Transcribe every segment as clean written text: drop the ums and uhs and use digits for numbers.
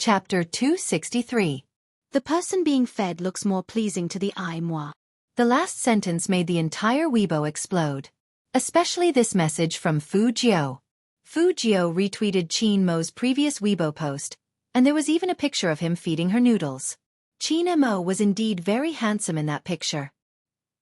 Chapter 263. The person being fed looks more pleasing to the eye, moi. The last sentence made the entire Weibo explode. Especially this message from Fu Jiao. Fu Jiao retweeted Qin Mo's previous Weibo post, and there was even a picture of him feeding her noodles. Qin Mo was indeed very handsome in that picture.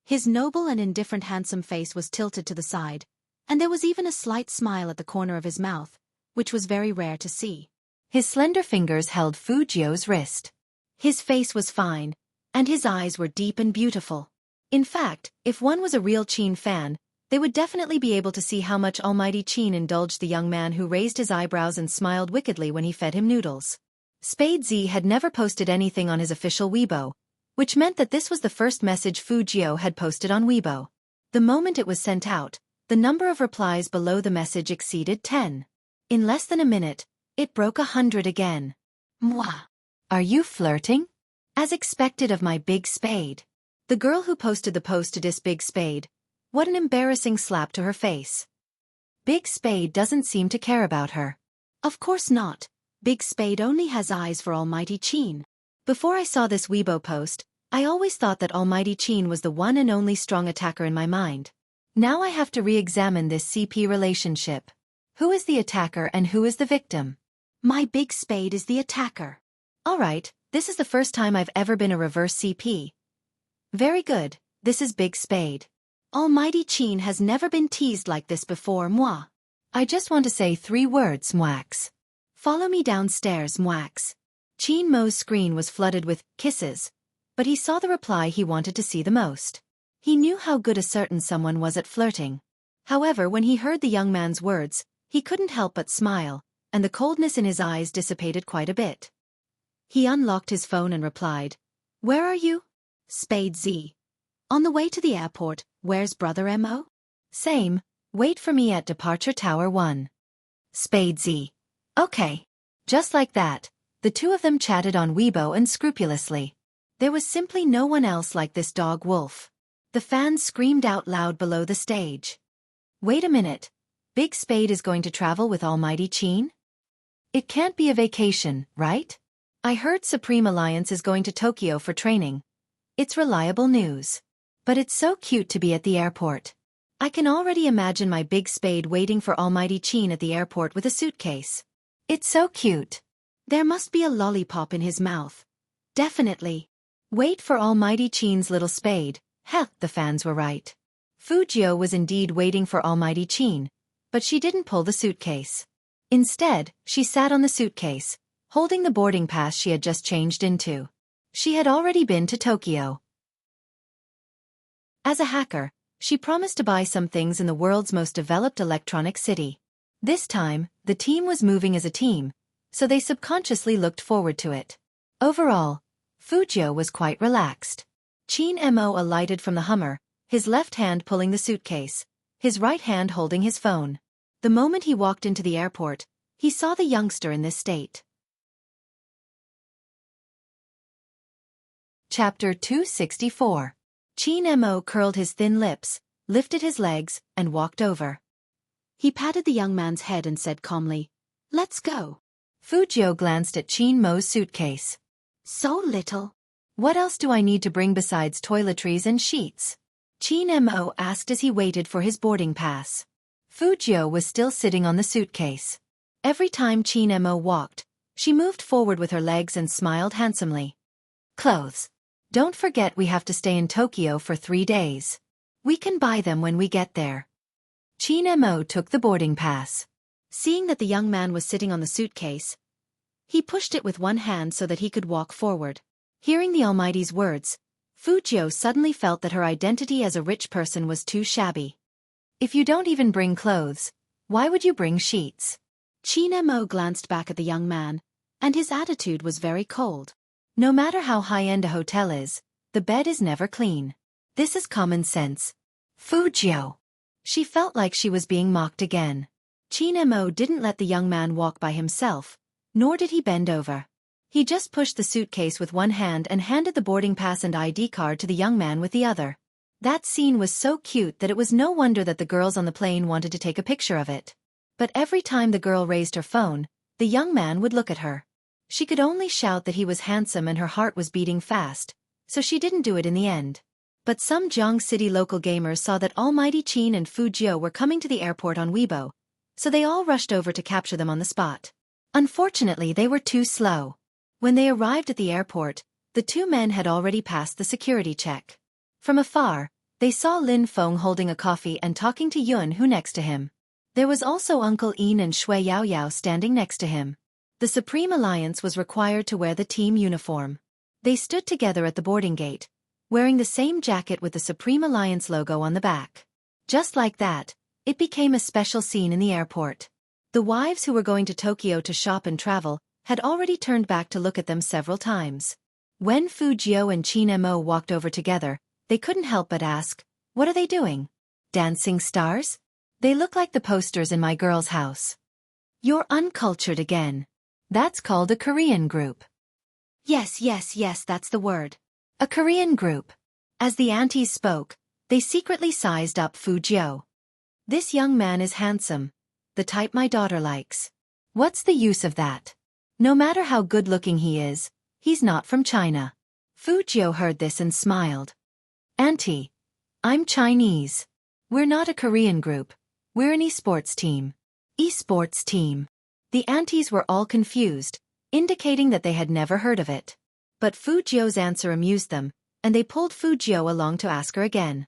His noble and indifferent handsome face was tilted to the side, and there was even a slight smile at the corner of his mouth, which was very rare to see. His slender fingers held Fu Jiao's wrist. His face was fine, and his eyes were deep and beautiful. In fact, if one was a real Qin fan, they would definitely be able to see how much almighty Qin indulged the young man who raised his eyebrows and smiled wickedly when he fed him noodles. Spade Z had never posted anything on his official Weibo, which meant that this was the first message Fu Jiao had posted on Weibo. The moment it was sent out, the number of replies below the message exceeded 10. In less than a minute, it broke 100 again. Mwah. Are you flirting? As expected of my Big Spade. The girl who posted the post to diss Big Spade. What an embarrassing slap to her face. Big Spade doesn't seem to care about her. Of course not. Big Spade only has eyes for almighty Qin. Before I saw this Weibo post, I always thought that almighty Qin was the one and only strong attacker in my mind. Now I have to re-examine this CP relationship. Who is the attacker and who is the victim? My Big Spade is the attacker. Alright, this is the first time I've ever been a reverse CP. Very good, this is Big Spade. Almighty Qin has never been teased like this before, moi. I just want to say 3 words, mwax. Follow me downstairs, mwax. Qin Mo's screen was flooded with kisses, but he saw the reply he wanted to see the most. He knew how good a certain someone was at flirting. However, when he heard the young man's words, he couldn't help but smile, and the coldness in his eyes dissipated quite a bit. He unlocked his phone and replied, "Where are you?" Spade Z. On the way to the airport. Where's brother Mo? Same, wait for me at Departure Tower 1. Spade Z. Okay. Just like that, the two of them chatted on Weibo unscrupulously. There was simply no one else like this dog wolf. The fans screamed out loud below the stage. Wait a minute. Big Spade is going to travel with almighty Qin? It can't be a vacation, right? I heard Supreme Alliance is going to Tokyo for training. It's reliable news. But it's so cute to be at the airport. I can already imagine my Big Spade waiting for almighty Qin at the airport with a suitcase. It's so cute. There must be a lollipop in his mouth. Definitely. Wait for almighty Qin's little spade. Heh, the fans were right. Fu Jiao was indeed waiting for almighty Qin, but she didn't pull the suitcase. Instead, she sat on the suitcase, holding the boarding pass she had just changed into. She had already been to Tokyo. As a hacker, she promised to buy some things in the world's most developed electronic city. This time, the team was moving as a team, so they subconsciously looked forward to it. Overall, Fu Jiao was quite relaxed. Qin Mo alighted from the Hummer, his left hand pulling the suitcase, his right hand holding his phone. The moment he walked into the airport, he saw the youngster in this state. Chapter 264. Qin Mo curled his thin lips, lifted his legs, and walked over. He patted the young man's head and said calmly, "Let's go." Fu Jiao glanced at Qin Mo's suitcase. So little. What else do I need to bring besides toiletries and sheets? Qin Mo asked as he waited for his boarding pass. Fu Jiao was still sitting on the suitcase. Every time Qin Mo walked, she moved forward with her legs and smiled handsomely. Clothes. Don't forget we have to stay in Tokyo for 3 days. We can buy them when we get there. Qin Mo took the boarding pass. Seeing that the young man was sitting on the suitcase, he pushed it with one hand so that he could walk forward. Hearing the Almighty's words, Fu Jiao suddenly felt that her identity as a rich person was too shabby. If you don't even bring clothes, why would you bring sheets? Qin Mo glanced back at the young man, and his attitude was very cold. No matter how high-end a hotel is, the bed is never clean. This is common sense. Fu Jiao. She felt like she was being mocked again. Qin Mo didn't let the young man walk by himself, nor did he bend over. He just pushed the suitcase with one hand and handed the boarding pass and ID card to the young man with the other. That scene was so cute that it was no wonder that the girls on the plane wanted to take a picture of it. But every time the girl raised her phone, the young man would look at her. She could only shout that he was handsome and her heart was beating fast, so she didn't do it in the end. But some Jiang City local gamers saw that Almighty Qin and Fu Jiu were coming to the airport on Weibo, so they all rushed over to capture them on the spot. Unfortunately, they were too slow. When they arrived at the airport, the two men had already passed the security check. From afar, they saw Lin Feng holding a coffee and talking to Yun Hu next to him. There was also Uncle Yin and Shui Yaoyao standing next to him. The Supreme Alliance was required to wear the team uniform. They stood together at the boarding gate, wearing the same jacket with the Supreme Alliance logo on the back. Just like that, it became a special scene in the airport. The wives who were going to Tokyo to shop and travel had already turned back to look at them several times. When Fu Jiu and Qin Mo walked over together, they couldn't help but ask, "What are they doing? Dancing stars? They look like the posters in my girl's house." "You're uncultured again. That's called a Korean group." Yes, that's the word. A Korean group. As the aunties spoke, they secretly sized up Fu Jiu. "This young man is handsome. The type my daughter likes. What's the use of that? No matter how good-looking he is, he's not from China." Fu Jiu heard this and smiled. "Auntie, I'm Chinese. We're not a Korean group. We're an esports team." Esports team. The aunties were all confused, indicating that they had never heard of it. But Fu Jiu's answer amused them, and they pulled Fu Jiu along to ask her again.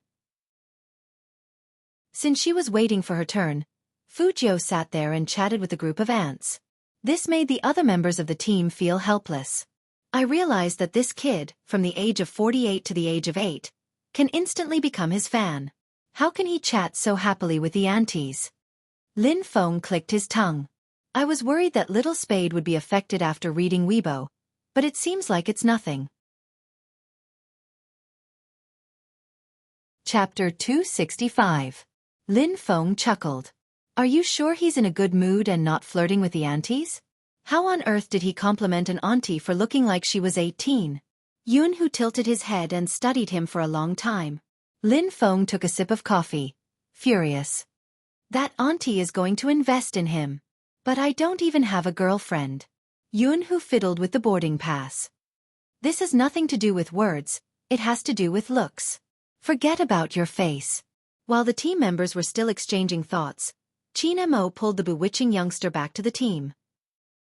Since she was waiting for her turn, Fu Jiu sat there and chatted with a group of ants. This made the other members of the team feel helpless. I realized that this kid, from the age of 48 to the age of 8, can instantly become his fan. How can he chat so happily with the aunties? Lin Feng clicked his tongue. I was worried that little Spade would be affected after reading Weibo, but it seems like it's nothing. Chapter 265. Lin Feng chuckled. Are you sure he's in a good mood and not flirting with the aunties? How on earth did he compliment an auntie for looking like she was 18? Yun Hu tilted his head and studied him for a long time. Lin Feng took a sip of coffee, furious. That auntie is going to invest in him. But I don't even have a girlfriend. Yun Hu fiddled with the boarding pass. This has nothing to do with words, it has to do with looks. Forget about your face. While the team members were still exchanging thoughts, Qin Mo pulled the bewitching youngster back to the team.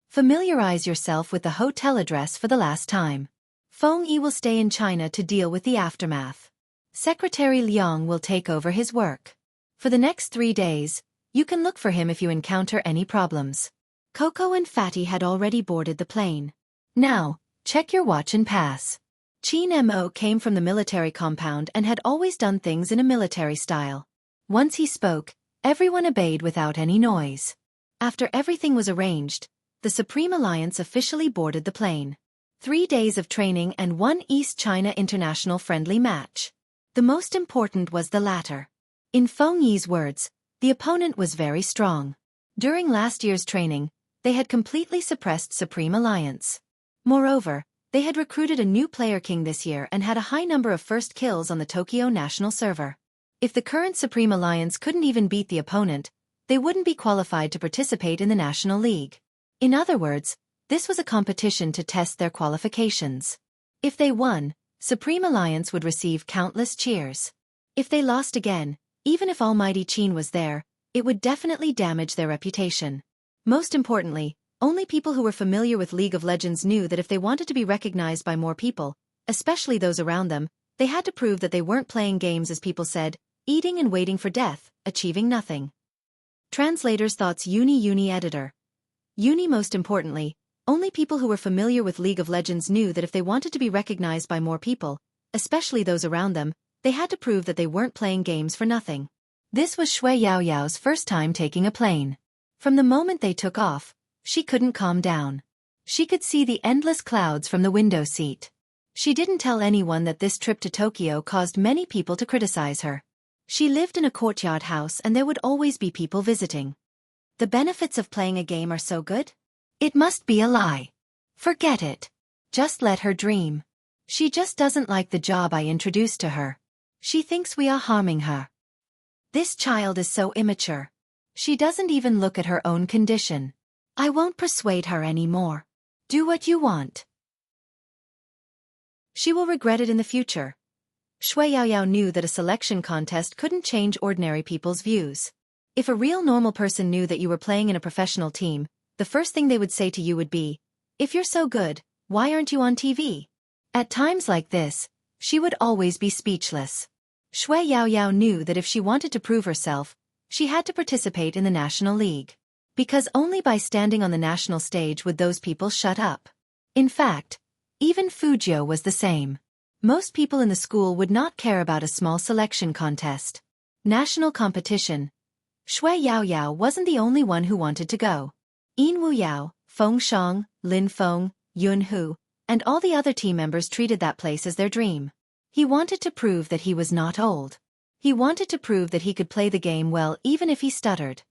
Familiarize yourself with the hotel address for the last time. Feng Yi will stay in China to deal with the aftermath. Secretary Liang will take over his work. For the next 3 days, you can look for him if you encounter any problems. Coco and Fatty had already boarded the plane. Now, check your watch and pass. Qin Mo came from the military compound and had always done things in a military style. Once he spoke, everyone obeyed without any noise. After everything was arranged, the Supreme Alliance officially boarded the plane. 3 days of training and 1 East China International friendly match. The most important was the latter. In Feng Yi's words, the opponent was very strong. During last year's training, they had completely suppressed Supreme Alliance. Moreover, they had recruited a new player king this year and had a high number of first kills on the Tokyo national server. If the current Supreme Alliance couldn't even beat the opponent, they wouldn't be qualified to participate in the National League. In other words, this was a competition to test their qualifications. If they won, Supreme Alliance would receive countless cheers. If they lost again, even if Almighty Qin was there, it would definitely damage their reputation. Most importantly, only people who were familiar with League of Legends knew that if they wanted to be recognized by more people, especially those around them, they had to prove that they weren't playing games as people said, eating and waiting for death, achieving nothing. Translator's thoughts. Uni editor. Uni. Most importantly, only people who were familiar with League of Legends knew that if they wanted to be recognized by more people, especially those around them, they had to prove that they weren't playing games for nothing. This was Shui Yaoyao's first time taking a plane. From the moment they took off, she couldn't calm down. She could see the endless clouds from the window seat. She didn't tell anyone that this trip to Tokyo caused many people to criticize her. She lived in a courtyard house and there would always be people visiting. The benefits of playing a game are so good? It must be a lie. Forget it. Just let her dream. She just doesn't like the job I introduced to her. She thinks we are harming her. This child is so immature. She doesn't even look at her own condition. I won't persuade her anymore. Do what you want. She will regret it in the future. Shui Yaoyao knew that a selection contest couldn't change ordinary people's views. If a real normal person knew that you were playing in a professional team, the first thing they would say to you would be, "If you're so good, why aren't you on TV?" At times like this, she would always be speechless. Shui Yaoyao knew that if she wanted to prove herself, she had to participate in the National League. Because only by standing on the national stage would those people shut up. In fact, even Fujio was the same. Most people in the school would not care about a small selection contest. National competition. Shui Yaoyao wasn't the only one who wanted to go. Yin Wuyao, Feng Shang, Lin Feng, Yun Hu, and all the other team members treated that place as their dream. He wanted to prove that he was not old. He wanted to prove that he could play the game well even if he stuttered.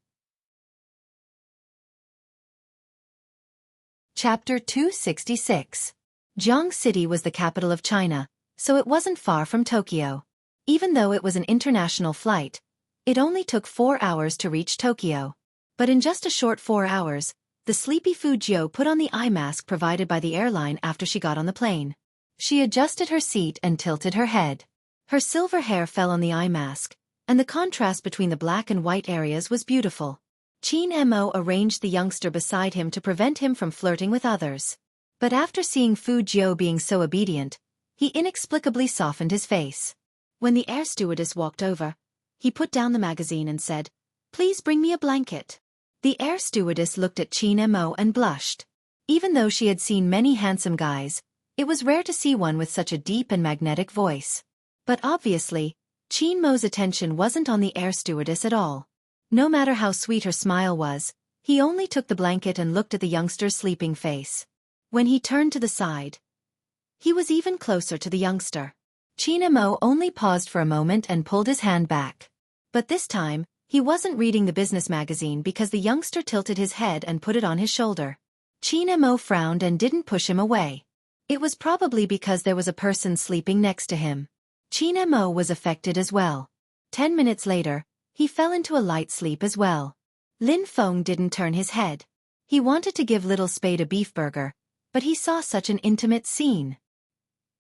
Chapter 266. Jiang City was the capital of China, so it wasn't far from Tokyo. Even though it was an international flight, it only took 4 hours to reach Tokyo. But in just a short 4 hours, the sleepy Fujio put on the eye mask provided by the airline after she got on the plane. She adjusted her seat and tilted her head. Her silver hair fell on the eye mask, and the contrast between the black and white areas was beautiful. Qin Mo arranged the youngster beside him to prevent him from flirting with others. But after seeing Fu Jiu being so obedient, he inexplicably softened his face. When the air stewardess walked over, he put down the magazine and said, "Please bring me a blanket." The air stewardess looked at Qin Mo and blushed. Even though she had seen many handsome guys, it was rare to see one with such a deep and magnetic voice. But obviously, Qin Mo's attention wasn't on the air stewardess at all. No matter how sweet her smile was, he only took the blanket and looked at the youngster's sleeping face. When he turned to the side, he was even closer to the youngster. Qin Mo only paused for a moment and pulled his hand back. But this time, he wasn't reading the business magazine because the youngster tilted his head and put it on his shoulder. Qin Mo frowned and didn't push him away. It was probably because there was a person sleeping next to him. Qin Mo was affected as well. 10 minutes later, he fell into a light sleep as well. Lin Feng didn't turn his head. He wanted to give Little Spade a beef burger, but he saw such an intimate scene.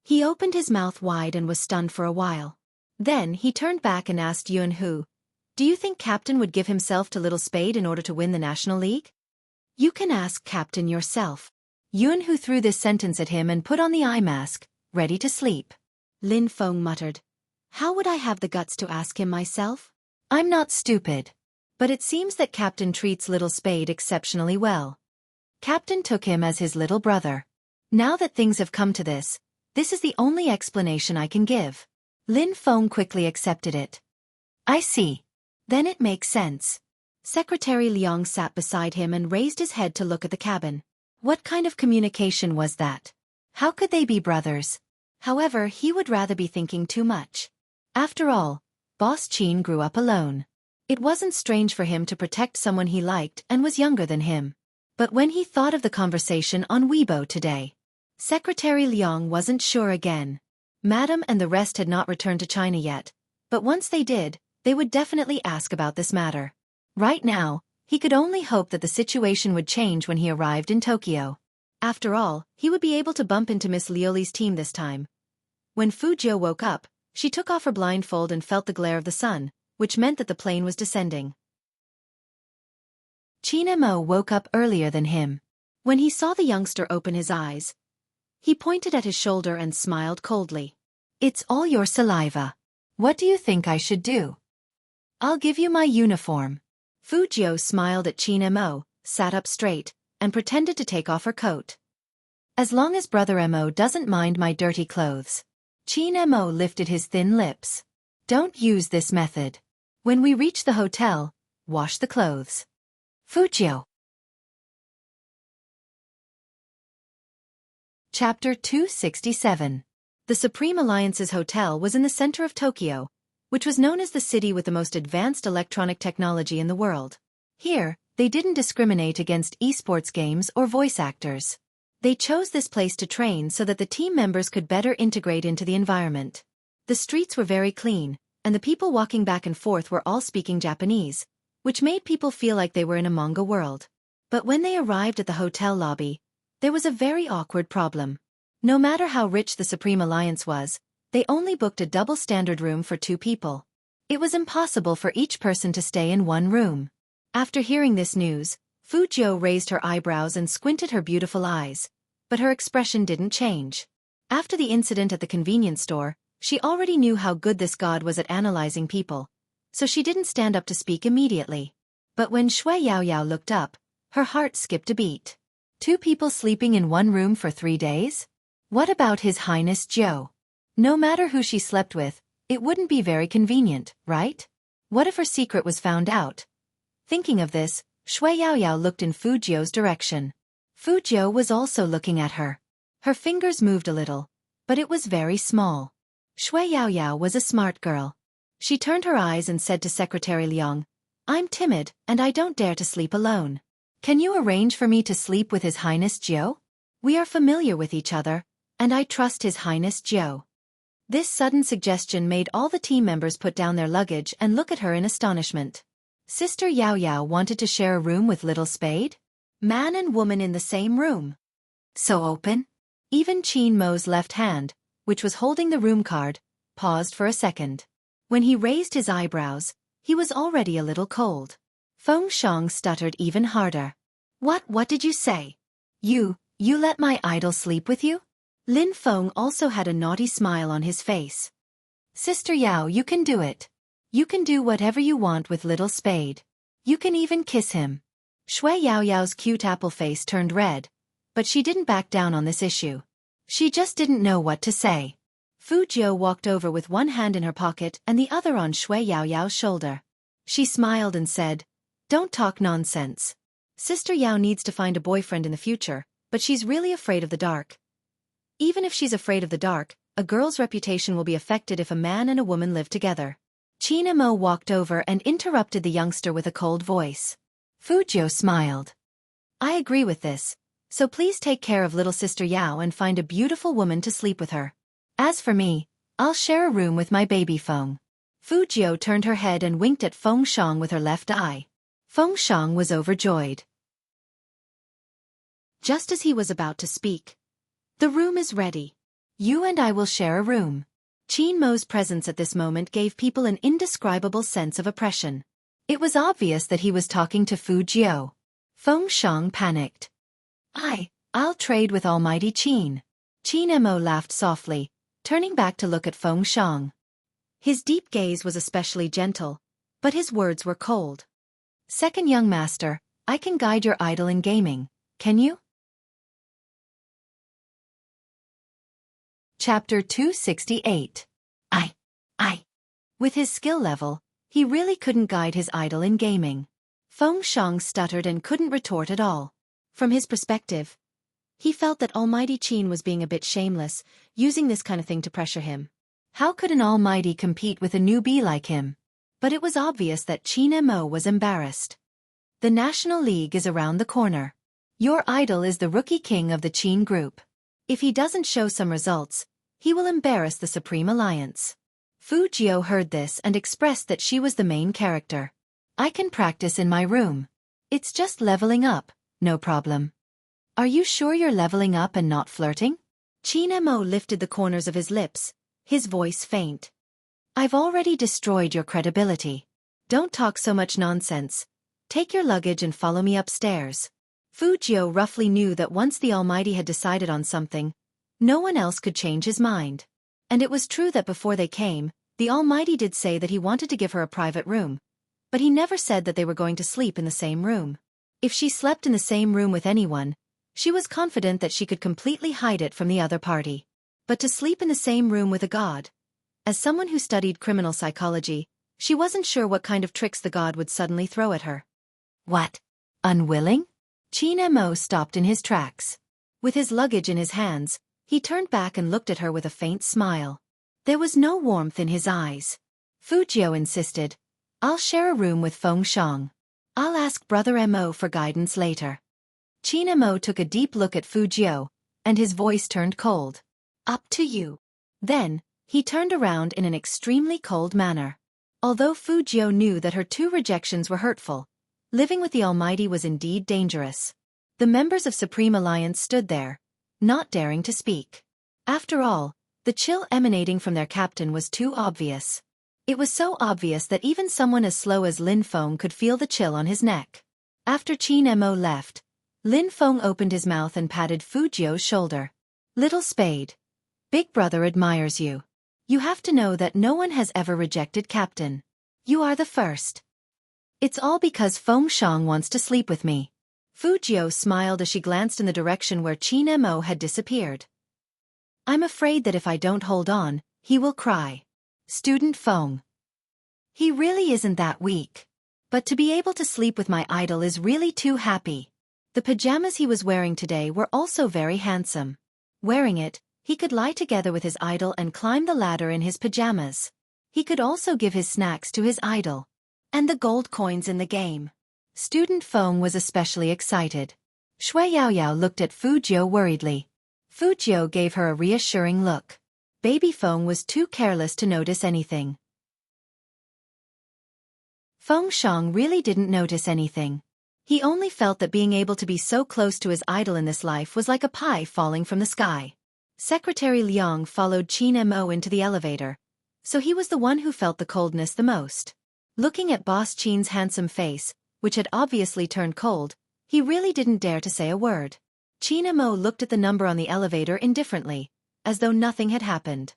He opened his mouth wide and was stunned for a while. Then he turned back and asked Yun Hu, "Do you think Captain would give himself to Little Spade in order to win the National League?" "You can ask Captain yourself." Yun Hu threw this sentence at him and put on the eye mask, ready to sleep. Lin Feng muttered, "How would I have the guts to ask him myself? I'm not stupid." But it seems that Captain treats Little Spade exceptionally well. Captain took him as his little brother. Now that things have come to this is the only explanation I can give. Lin Feng quickly accepted it. "I see. Then it makes sense." Secretary Liang sat beside him and raised his head to look at the cabin. What kind of communication was that? How could they be brothers? However, he would rather be thinking too much. After all, Boss Qin grew up alone. It wasn't strange for him to protect someone he liked and was younger than him. But when he thought of the conversation on Weibo today, Secretary Liang wasn't sure again. Madam and the rest had not returned to China yet, but once they did, they would definitely ask about this matter. Right now, he could only hope that the situation would change when he arrived in Tokyo. After all, he would be able to bump into Miss Lioli's team this time. When Fujio woke up, she took off her blindfold and felt the glare of the sun, which meant that the plane was descending. Qin Mo woke up earlier than him. When he saw the youngster open his eyes, he pointed at his shoulder and smiled coldly. "It's all your saliva. What do you think I should do? I'll give you my uniform." Fujio smiled at Qin Mo, sat up straight, and pretended to take off her coat. "As long as Brother Mo doesn't mind my dirty clothes." Qin Mo lifted his thin lips. "Don't use this method. When we reach the hotel, wash the clothes." Fujio. Chapter 267. The Supreme Alliance's hotel was in the center of Tokyo, which was known as the city with the most advanced electronic technology in the world. Here, they didn't discriminate against esports games or voice actors. They chose this place to train so that the team members could better integrate into the environment. The streets were very clean, and the people walking back and forth were all speaking Japanese, which made people feel like they were in a manga world. But when they arrived at the hotel lobby, There was a very awkward problem. No matter how rich the Supreme Alliance was, they only booked a double standard room for 2 people. It was impossible for each person to stay in one room. After hearing this news, Fu Jiu raised her eyebrows and squinted her beautiful eyes, but her expression didn't change. After the incident at the convenience store, she already knew how good this god was at analyzing people, so she didn't stand up to speak immediately. But when Shui Yaoyao looked up, her heart skipped a beat. 2 people sleeping in one room for 3 days? What about His Highness Jiu? No matter who she slept with, it wouldn't be very convenient, right? What if her secret was found out? Thinking of this, Shui Yaoyao looked in Fu Jiu's direction. Fu Jiu was also looking at her. Her fingers moved a little, but it was very small. Shui Yaoyao was a smart girl. She turned her eyes and said to Secretary Liang, "I'm timid, and I don't dare to sleep alone. Can you arrange for me to sleep with His Highness Jiu? We are familiar with each other, and I trust His Highness Jiu." This sudden suggestion made all the team members put down their luggage and look at her in astonishment. Sister Yao Yao wanted to share a room with Little Spade? Man and woman in the same room. So open? Even Qin Mo's left hand, which was holding the room card, paused for a second. When he raised his eyebrows, he was already a little cold. Feng Shang stuttered even harder. What did you say? You let my idol sleep with you? Lin Feng also had a naughty smile on his face. Sister Yao, you can do it. You can do whatever you want with Little Spade. You can even kiss him. Shui Yao Yao's cute apple face turned red, but she didn't back down on this issue. She just didn't know what to say. Fu Jiu walked over with one hand in her pocket and the other on Shui Yao Yao's shoulder. She smiled and said, "Don't talk nonsense. Sister Yao needs to find a boyfriend in the future, but she's really afraid of the dark. Even if she's afraid of the dark, a girl's reputation will be affected if a man and a woman live together." Qin Mo walked over and interrupted the youngster with a cold voice. Fu Jiu smiled. "I agree with this, so please take care of little sister Yao and find a beautiful woman to sleep with her. As for me, I'll share a room with my baby Feng." Fu Jiu turned her head and winked at Feng Shang with her left eye. Feng Shang was overjoyed. Just as he was about to speak, "The room is ready. You and I will share a room." Qin Mo's presence at this moment gave people an indescribable sense of oppression. It was obvious that he was talking to Fu Jiu. Feng Shang panicked. I'll trade with Almighty Qin." Qin Mo laughed softly, turning back to look at Feng Shang. His deep gaze was especially gentle, but his words were cold. "Second young master, I can guide your idol in gaming, can you?" Chapter 268. I. With his skill level, he really couldn't guide his idol in gaming. Feng Shang stuttered and couldn't retort at all. From his perspective, he felt that Almighty Qin was being a bit shameless, using this kind of thing to pressure him. How could an almighty compete with a newbie like him? But it was obvious that Qin Mo was embarrassed. The National League is around the corner. Your idol is the rookie king of the Qin group. If he doesn't show some results, he will embarrass the Supreme Alliance. Fu Jiu heard this and expressed that she was the main character. "I can practice in my room. It's just leveling up, no problem." "Are you sure you're leveling up and not flirting?" Qin Mo lifted the corners of his lips, his voice faint. "I've already destroyed your credibility. Don't talk so much nonsense. Take your luggage and follow me upstairs." Fu Jiu roughly knew that once the Almighty had decided on something, no one else could change his mind. And it was true that before they came, the Almighty did say that he wanted to give her a private room, but he never said that they were going to sleep in the same room. If she slept in the same room with anyone, she was confident that she could completely hide it from the other party. But to sleep in the same room with a god, as someone who studied criminal psychology, she wasn't sure what kind of tricks the god would suddenly throw at her. "What? Unwilling?" Qin Mo stopped in his tracks. With his luggage in his hands, he turned back and looked at her with a faint smile. There was no warmth in his eyes. Fu Jiu insisted, "I'll share a room with Feng Shang. I'll ask Brother Mo for guidance later." Qin Mo took a deep look at Fu Jiu, and his voice turned cold. "Up to you." Then, he turned around in an extremely cold manner. Although Fu Jiu knew that her 2 rejections were hurtful, living with the Almighty was indeed dangerous. The members of Supreme Alliance stood there, not daring to speak. After all, the chill emanating from their captain was too obvious. It was so obvious that even someone as slow as Lin Feng could feel the chill on his neck. After Qin Mo left, Lin Feng opened his mouth and patted Fu Jiu's shoulder. Little Spade. Big brother admires you. You have to know that no one has ever rejected Captain. You are the first. It's all because Feng Shang wants to sleep with me. Fu Jiu smiled as she glanced in the direction where Qin Mo had disappeared. I'm afraid that if I don't hold on, he will cry. Student Feng. He really isn't that weak. But to be able to sleep with my idol is really too happy. The pajamas he was wearing today were also very handsome. Wearing it, he could lie together with his idol and climb the ladder in his pajamas. He could also give his snacks to his idol. And the gold coins in the game. Student Feng was especially excited. Shui Yaoyao looked at Fu Jiu worriedly. Fu Jiu gave her a reassuring look. Baby Feng was too careless to notice anything. Feng Shang really didn't notice anything. He only felt that being able to be so close to his idol in this life was like a pie falling from the sky. Secretary Liang followed Qin Mo into the elevator, so he was the one who felt the coldness the most. Looking at Boss Qin's handsome face, which had obviously turned cold, he really didn't dare to say a word. Qin Mo looked at the number on the elevator indifferently, as though nothing had happened.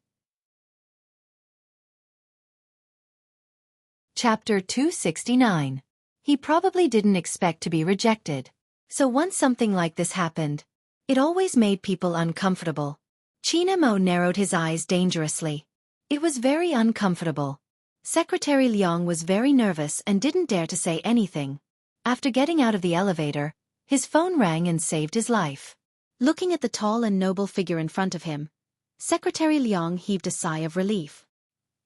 Chapter 269. He probably didn't expect to be rejected. So once something like this happened, it always made people uncomfortable. Qin Mo narrowed his eyes dangerously. It was very uncomfortable. Secretary Liang was very nervous and didn't dare to say anything. After getting out of the elevator, his phone rang and saved his life. Looking at the tall and noble figure in front of him, Secretary Liang heaved a sigh of relief.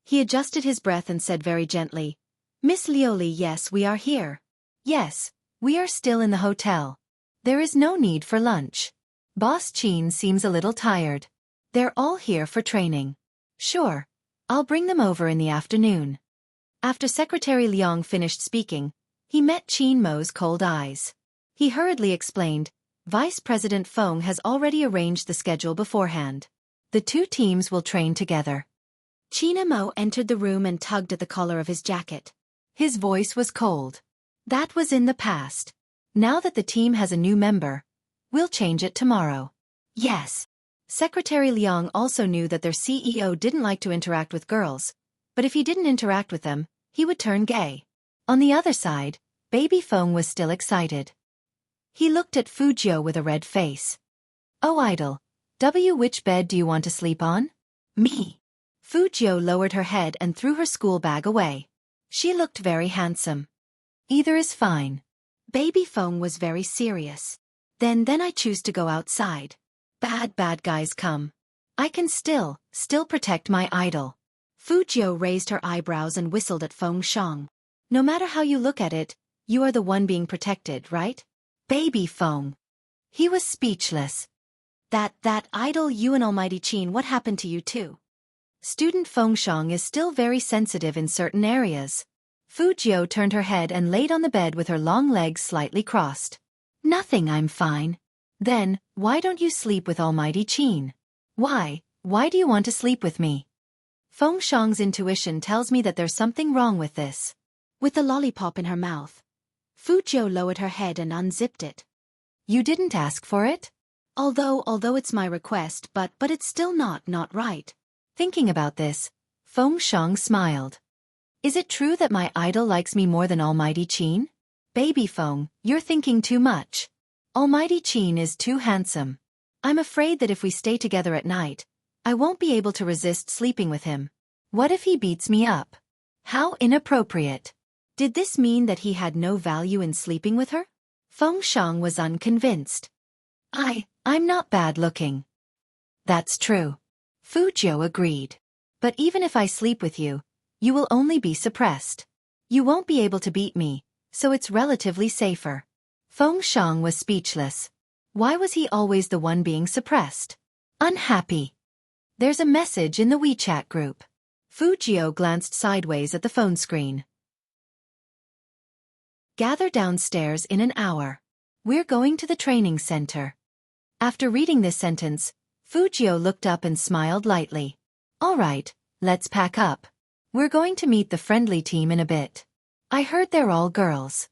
He adjusted his breath and said very gently, Miss Lioli, yes, we are here. Yes, we are still in the hotel. There is no need for lunch. Boss Qin seems a little tired. They're all here for training. Sure. I'll bring them over in the afternoon. After Secretary Liang finished speaking, he met Qin Mo's cold eyes. He hurriedly explained, Vice President Feng has already arranged the schedule beforehand. The two teams will train together. Qin Mo entered the room and tugged at the collar of his jacket. His voice was cold. That was in the past. Now that the team has a new member, we'll change it tomorrow. Yes. Secretary Liang also knew that their CEO didn't like to interact with girls, but if he didn't interact with them, he would turn gay. On the other side, Baby Feng was still excited. He looked at Fu Jiu with a red face. Oh idol, which bed do you want to sleep on? Me. Fu Jiu lowered her head and threw her school bag away. She looked very handsome. Either is fine. Baby Feng was very serious. Then I choose to go outside. Bad guys come. I can still protect my idol. Fu Jiu raised her eyebrows and whistled at Feng Shang. No matter how you look at it, you are the one being protected, right? Baby Feng. He was speechless. That idol, you and Almighty Qin, what happened to you too? Student Feng Shang is still very sensitive in certain areas. Fu Jiu turned her head and laid on the bed with her long legs slightly crossed. Nothing, I'm fine. Then, why don't you sleep with Almighty Qin? Why do you want to sleep with me? Feng Shang's intuition tells me that there's something wrong with this. With the lollipop in her mouth, Fu Jiu lowered her head and unzipped it. You didn't ask for it? Although it's my request, but it's still not right. Thinking about this, Feng Shang smiled. Is it true that my idol likes me more than Almighty Qin? Baby Feng, you're thinking too much. Almighty Qin is too handsome. I'm afraid that if we stay together at night, I won't be able to resist sleeping with him. What if he beats me up? How inappropriate. Did this mean that he had no value in sleeping with her? Feng Shang was unconvinced. I'm not bad looking. That's true. Fu Jiu agreed. But even if I sleep with you, you will only be suppressed. You won't be able to beat me, so it's relatively safer. Feng Shang was speechless. Why was he always the one being suppressed? Unhappy. There's a message in the WeChat group. Fu Jiu glanced sideways at the phone screen. Gather downstairs in an hour. We're going to the training center. After reading this sentence, Fujio looked up and smiled lightly. All right, let's pack up. We're going to meet the friendly team in a bit. I heard they're all girls.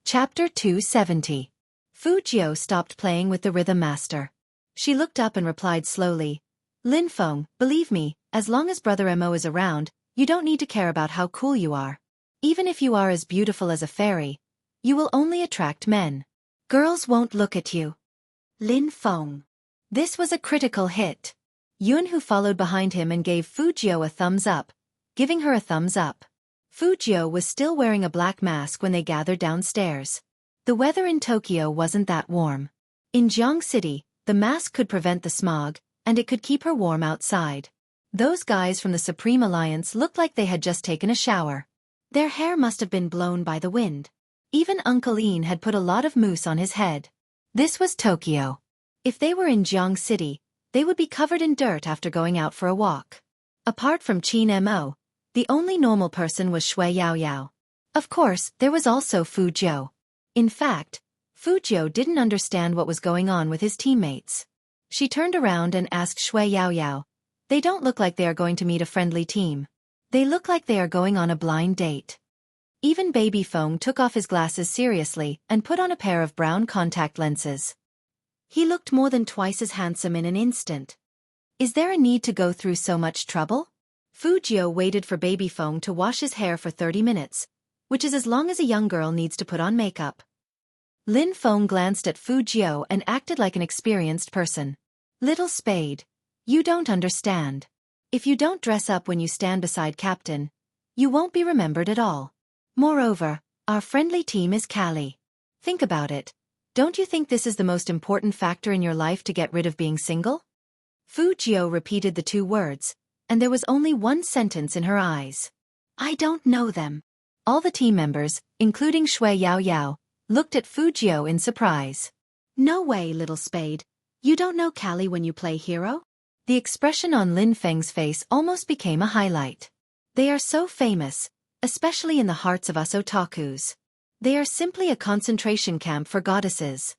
Chapter 270. Fujio stopped playing with the rhythm master. She looked up and replied slowly, Lin Feng, believe me, as long as Brother Mo is around, you don't need to care about how cool you are. Even if you are as beautiful as a fairy, you will only attract men. Girls won't look at you. Lin Feng. This was a critical hit. Yun, who followed behind him and gave Fujio a thumbs up, giving her a thumbs up. Fujio was still wearing a black mask when they gathered downstairs. The weather in Tokyo wasn't that warm. In Jiang City, the mask could prevent the smog, and it could keep her warm outside. Those guys from the Supreme Alliance looked like they had just taken a shower. Their hair must have been blown by the wind. Even Uncle Ian had put a lot of mousse on his head. This was Tokyo. If they were in Jiang City, they would be covered in dirt after going out for a walk. Apart from Qin Mo, the only normal person was Shui Yaoyao. Of course, there was also Fujio. In fact, Fujio didn't understand what was going on with his teammates. She turned around and asked Shui Yaoyao, they don't look like they are going to meet a friendly team. They look like they are going on a blind date. Even Baby Feng took off his glasses seriously and put on a pair of brown contact lenses. He looked more than twice as handsome in an instant. Is there a need to go through so much trouble? Fujio waited for Baby Feng to wash his hair for 30 minutes, which is as long as a young girl needs to put on makeup. Lin Feng glanced at Fujio and acted like an experienced person. Little Spade, you don't understand. If you don't dress up when you stand beside Captain, you won't be remembered at all. Moreover, our friendly team is Callie. Think about it. Don't you think this is the most important factor in your life to get rid of being single? Fujio repeated the two words, and there was only one sentence in her eyes. I don't know them. All the team members, including Shui Yaoyao, looked at Fujio in surprise. No way, Little Spade. You don't know Callie when you play hero? The expression on Lin Feng's face almost became a highlight. They are so famous, especially in the hearts of us otakus. They are simply a concentration camp for goddesses.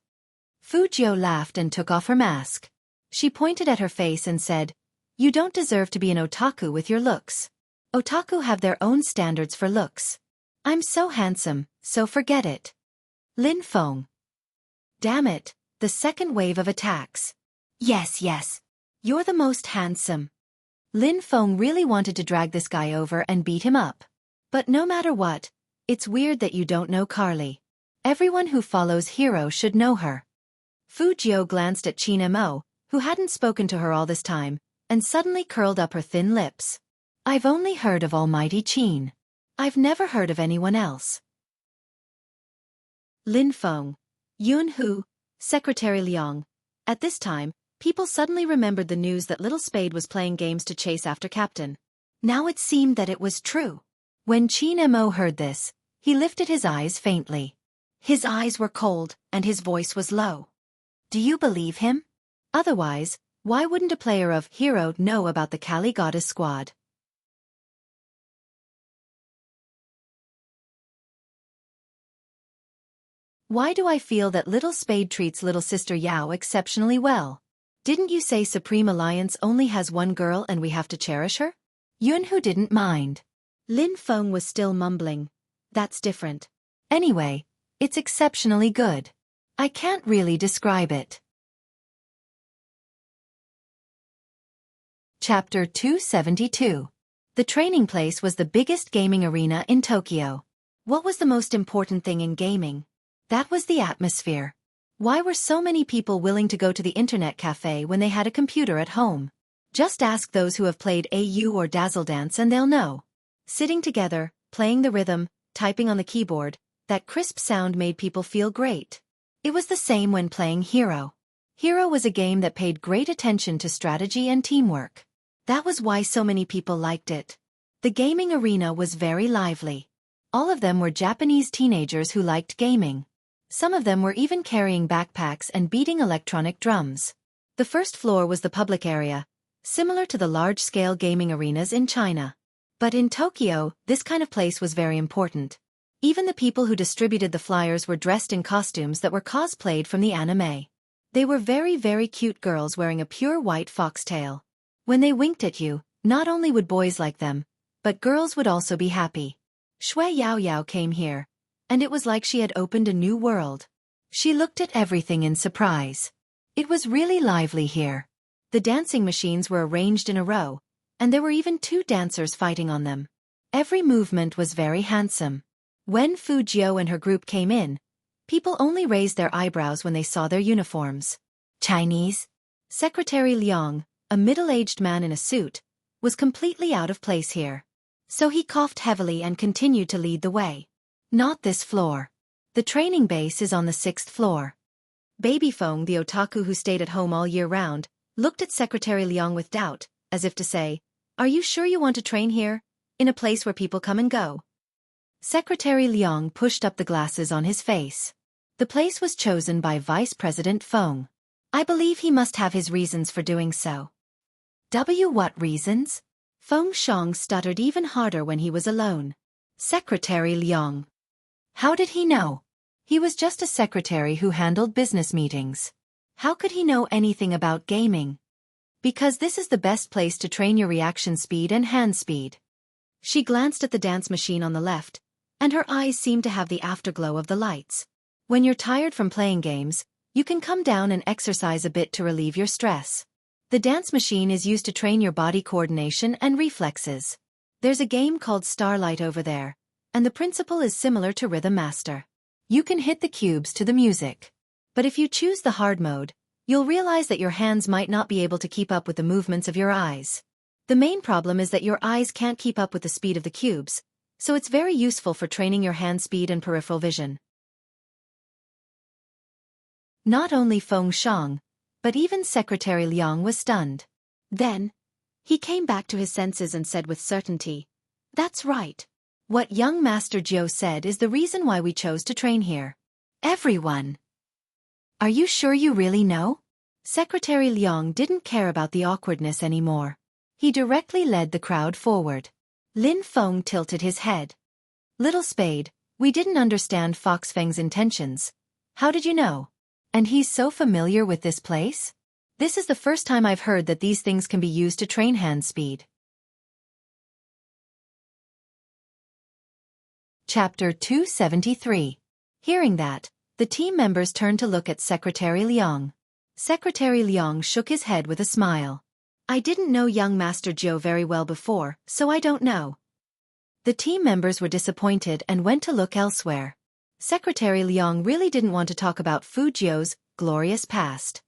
Fujio laughed and took off her mask. She pointed at her face and said, you don't deserve to be an otaku with your looks. Otaku have their own standards for looks. I'm so handsome, so forget it. Lin Feng. Damn it, the second wave of attacks. Yes. You're the most handsome. Lin Feng really wanted to drag this guy over and beat him up. But no matter what, it's weird that you don't know Carly. Everyone who follows Hero should know her. Fujio glanced at Qin Mo, who hadn't spoken to her all this time, and suddenly curled up her thin lips. I've only heard of Almighty Qin. I've never heard of anyone else. Lin Feng. Yun Hu, Secretary Liang. At this time, people suddenly remembered the news that Little Spade was playing games to chase after Captain. Now it seemed that it was true. When Qin Mo heard this, he lifted his eyes faintly. His eyes were cold, and his voice was low. Do you believe him? Otherwise, why wouldn't a player of Hero know about the Kali Goddess squad? Why do I feel that Little Spade treats little sister Yao exceptionally well? Didn't you say Supreme Alliance only has one girl and we have to cherish her? Yunhu didn't mind. Lin Feng was still mumbling. That's different. Anyway, it's exceptionally good. I can't really describe it. Chapter 272. The training place was the biggest gaming arena in Tokyo. What was the most important thing in gaming? That was the atmosphere. Why were so many people willing to go to the internet cafe when they had a computer at home? Just ask those who have played AU or Dazzle Dance and they'll know. Sitting together, playing the rhythm, typing on the keyboard, that crisp sound made people feel great. It was the same when playing Hero. Hero was a game that paid great attention to strategy and teamwork. That was why so many people liked it. The gaming arena was very lively. All of them were Japanese teenagers who liked gaming. Some of them were even carrying backpacks and beating electronic drums. The first floor was the public area, similar to the large-scale gaming arenas in China. But in Tokyo, this kind of place was very important. Even the people who distributed the flyers were dressed in costumes that were cosplayed from the anime. They were very, very cute girls wearing a pure white foxtail. When they winked at you, not only would boys like them, but girls would also be happy. Shui Yao Yao came here, and it was like she had opened a new world. She looked at everything in surprise. It was really lively here. The dancing machines were arranged in a row, and there were even 2 dancers fighting on them. Every movement was very handsome. When Fu Jiu and her group came in, people only raised their eyebrows when they saw their uniforms. Chinese? Secretary Liang, a middle-aged man in a suit, was completely out of place here. So he coughed heavily and continued to lead the way. Not this floor. The training base is on the 6th floor. Baby Feng, the otaku who stayed at home all year round, looked at Secretary Liang with doubt, as if to say, "Are you sure you want to train here, in a place where people come and go?" Secretary Liang pushed up the glasses on his face. The place was chosen by Vice President Feng. I believe he must have his reasons for doing so. What reasons? Feng Shang stuttered even harder when he was alone. Secretary Liang. How did he know? He was just a secretary who handled business meetings. How could he know anything about gaming? Because this is the best place to train your reaction speed and hand speed. She glanced at the dance machine on the left, and her eyes seemed to have the afterglow of the lights. When you're tired from playing games, you can come down and exercise a bit to relieve your stress. The dance machine is used to train your body coordination and reflexes. There's a game called Starlight over there, and the principle is similar to Rhythm Master. You can hit the cubes to the music. But if you choose the hard mode, you'll realize that your hands might not be able to keep up with the movements of your eyes. The main problem is that your eyes can't keep up with the speed of the cubes, so it's very useful for training your hand speed and peripheral vision. Not only Feng Shang, but even Secretary Liang was stunned. Then, he came back to his senses and said with certainty, "That's right. What young Master Jiu said is the reason why we chose to train here." Everyone. Are you sure you really know? Secretary Liang didn't care about the awkwardness anymore. He directly led the crowd forward. Lin Feng tilted his head. "Little Spade, we didn't understand Fox Feng's intentions. How did you know? And he's so familiar with this place? This is the first time I've heard that these things can be used to train hand speed." Chapter 273. Hearing that, the team members turned to look at Secretary Liang. Secretary Liang shook his head with a smile. "I didn't know young Master Jiu very well before, so I don't know." The team members were disappointed and went to look elsewhere. Secretary Liang really didn't want to talk about Fu Jiu's glorious past.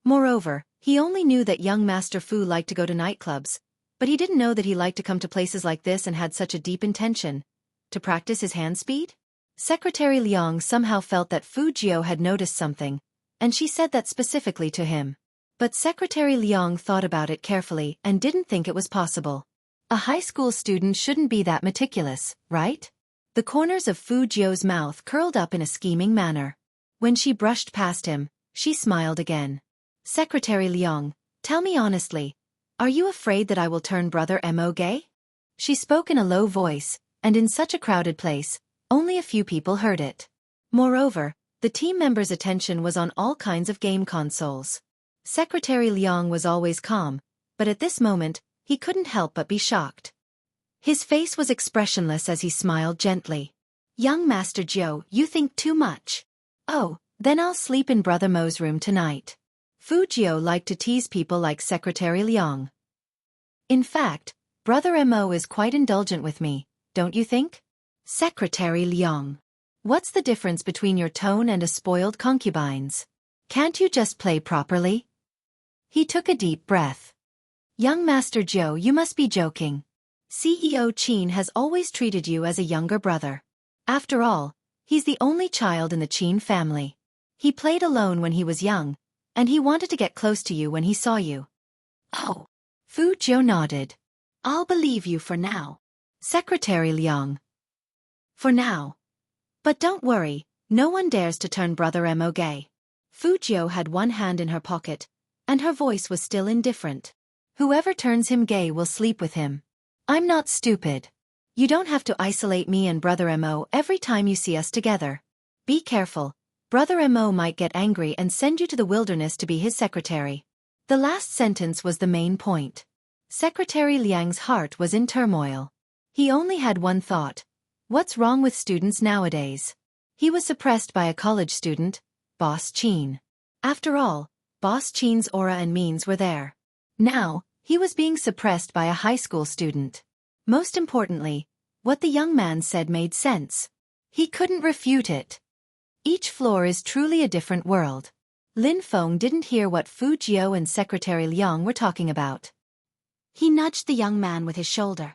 Moreover, he only knew that young Master Fu liked to go to nightclubs, but he didn't know that he liked to come to places like this and had such a deep intention to practice his hand speed. Secretary Liang somehow felt that Fu Jiu had noticed something, and she said that specifically to him. But Secretary Liang thought about it carefully and didn't think it was possible. A high school student shouldn't be that meticulous, right? The corners of Fu Jiu's mouth curled up in a scheming manner. When she brushed past him, she smiled again. "Secretary Liang, tell me honestly, are you afraid that I will turn Brother Mo gay?" She spoke in a low voice, and in such a crowded place, only a few people heard it. Moreover, the team members' attention was on all kinds of game consoles. Secretary Liang was always calm, but at this moment, he couldn't help but be shocked. His face was expressionless as he smiled gently. "Young Master Jiu, you think too much. Oh, then I'll sleep in Brother Mo's room tonight." Fu Jiu liked to tease people like Secretary Liang. "In fact, Brother Mo is quite indulgent with me, don't you think?" Secretary Liang. "What's the difference between your tone and a spoiled concubine's? Can't you just play properly?" He took a deep breath. "Young Master Jiu, you must be joking. CEO Qin has always treated you as a younger brother. After all, he's the only child in the Qin family. He played alone when he was young, and he wanted to get close to you when he saw you." "Oh." Fu Jiu nodded. "I'll believe you for now." Secretary Liang. "For now. But don't worry, no one dares to turn Brother Mo gay." Fu Jiu had one hand in her pocket, and her voice was still indifferent. "Whoever turns him gay will sleep with him. I'm not stupid." You don't have to isolate me and Brother Mo every time you see us together. Be careful. Brother Mo might get angry and send you to the wilderness to be his secretary. The last sentence was the main point. Secretary Liang's heart was in turmoil. He only had one thought. What's wrong with students nowadays? He was suppressed by a college student, Boss Qin. After all, Boss Qin's aura and means were there. Now, he was being suppressed by a high school student. Most importantly, what the young man said made sense. He couldn't refute it. Each floor is truly a different world. Lin Feng didn't hear what Fu Jiao and Secretary Liang were talking about. He nudged the young man with his shoulder.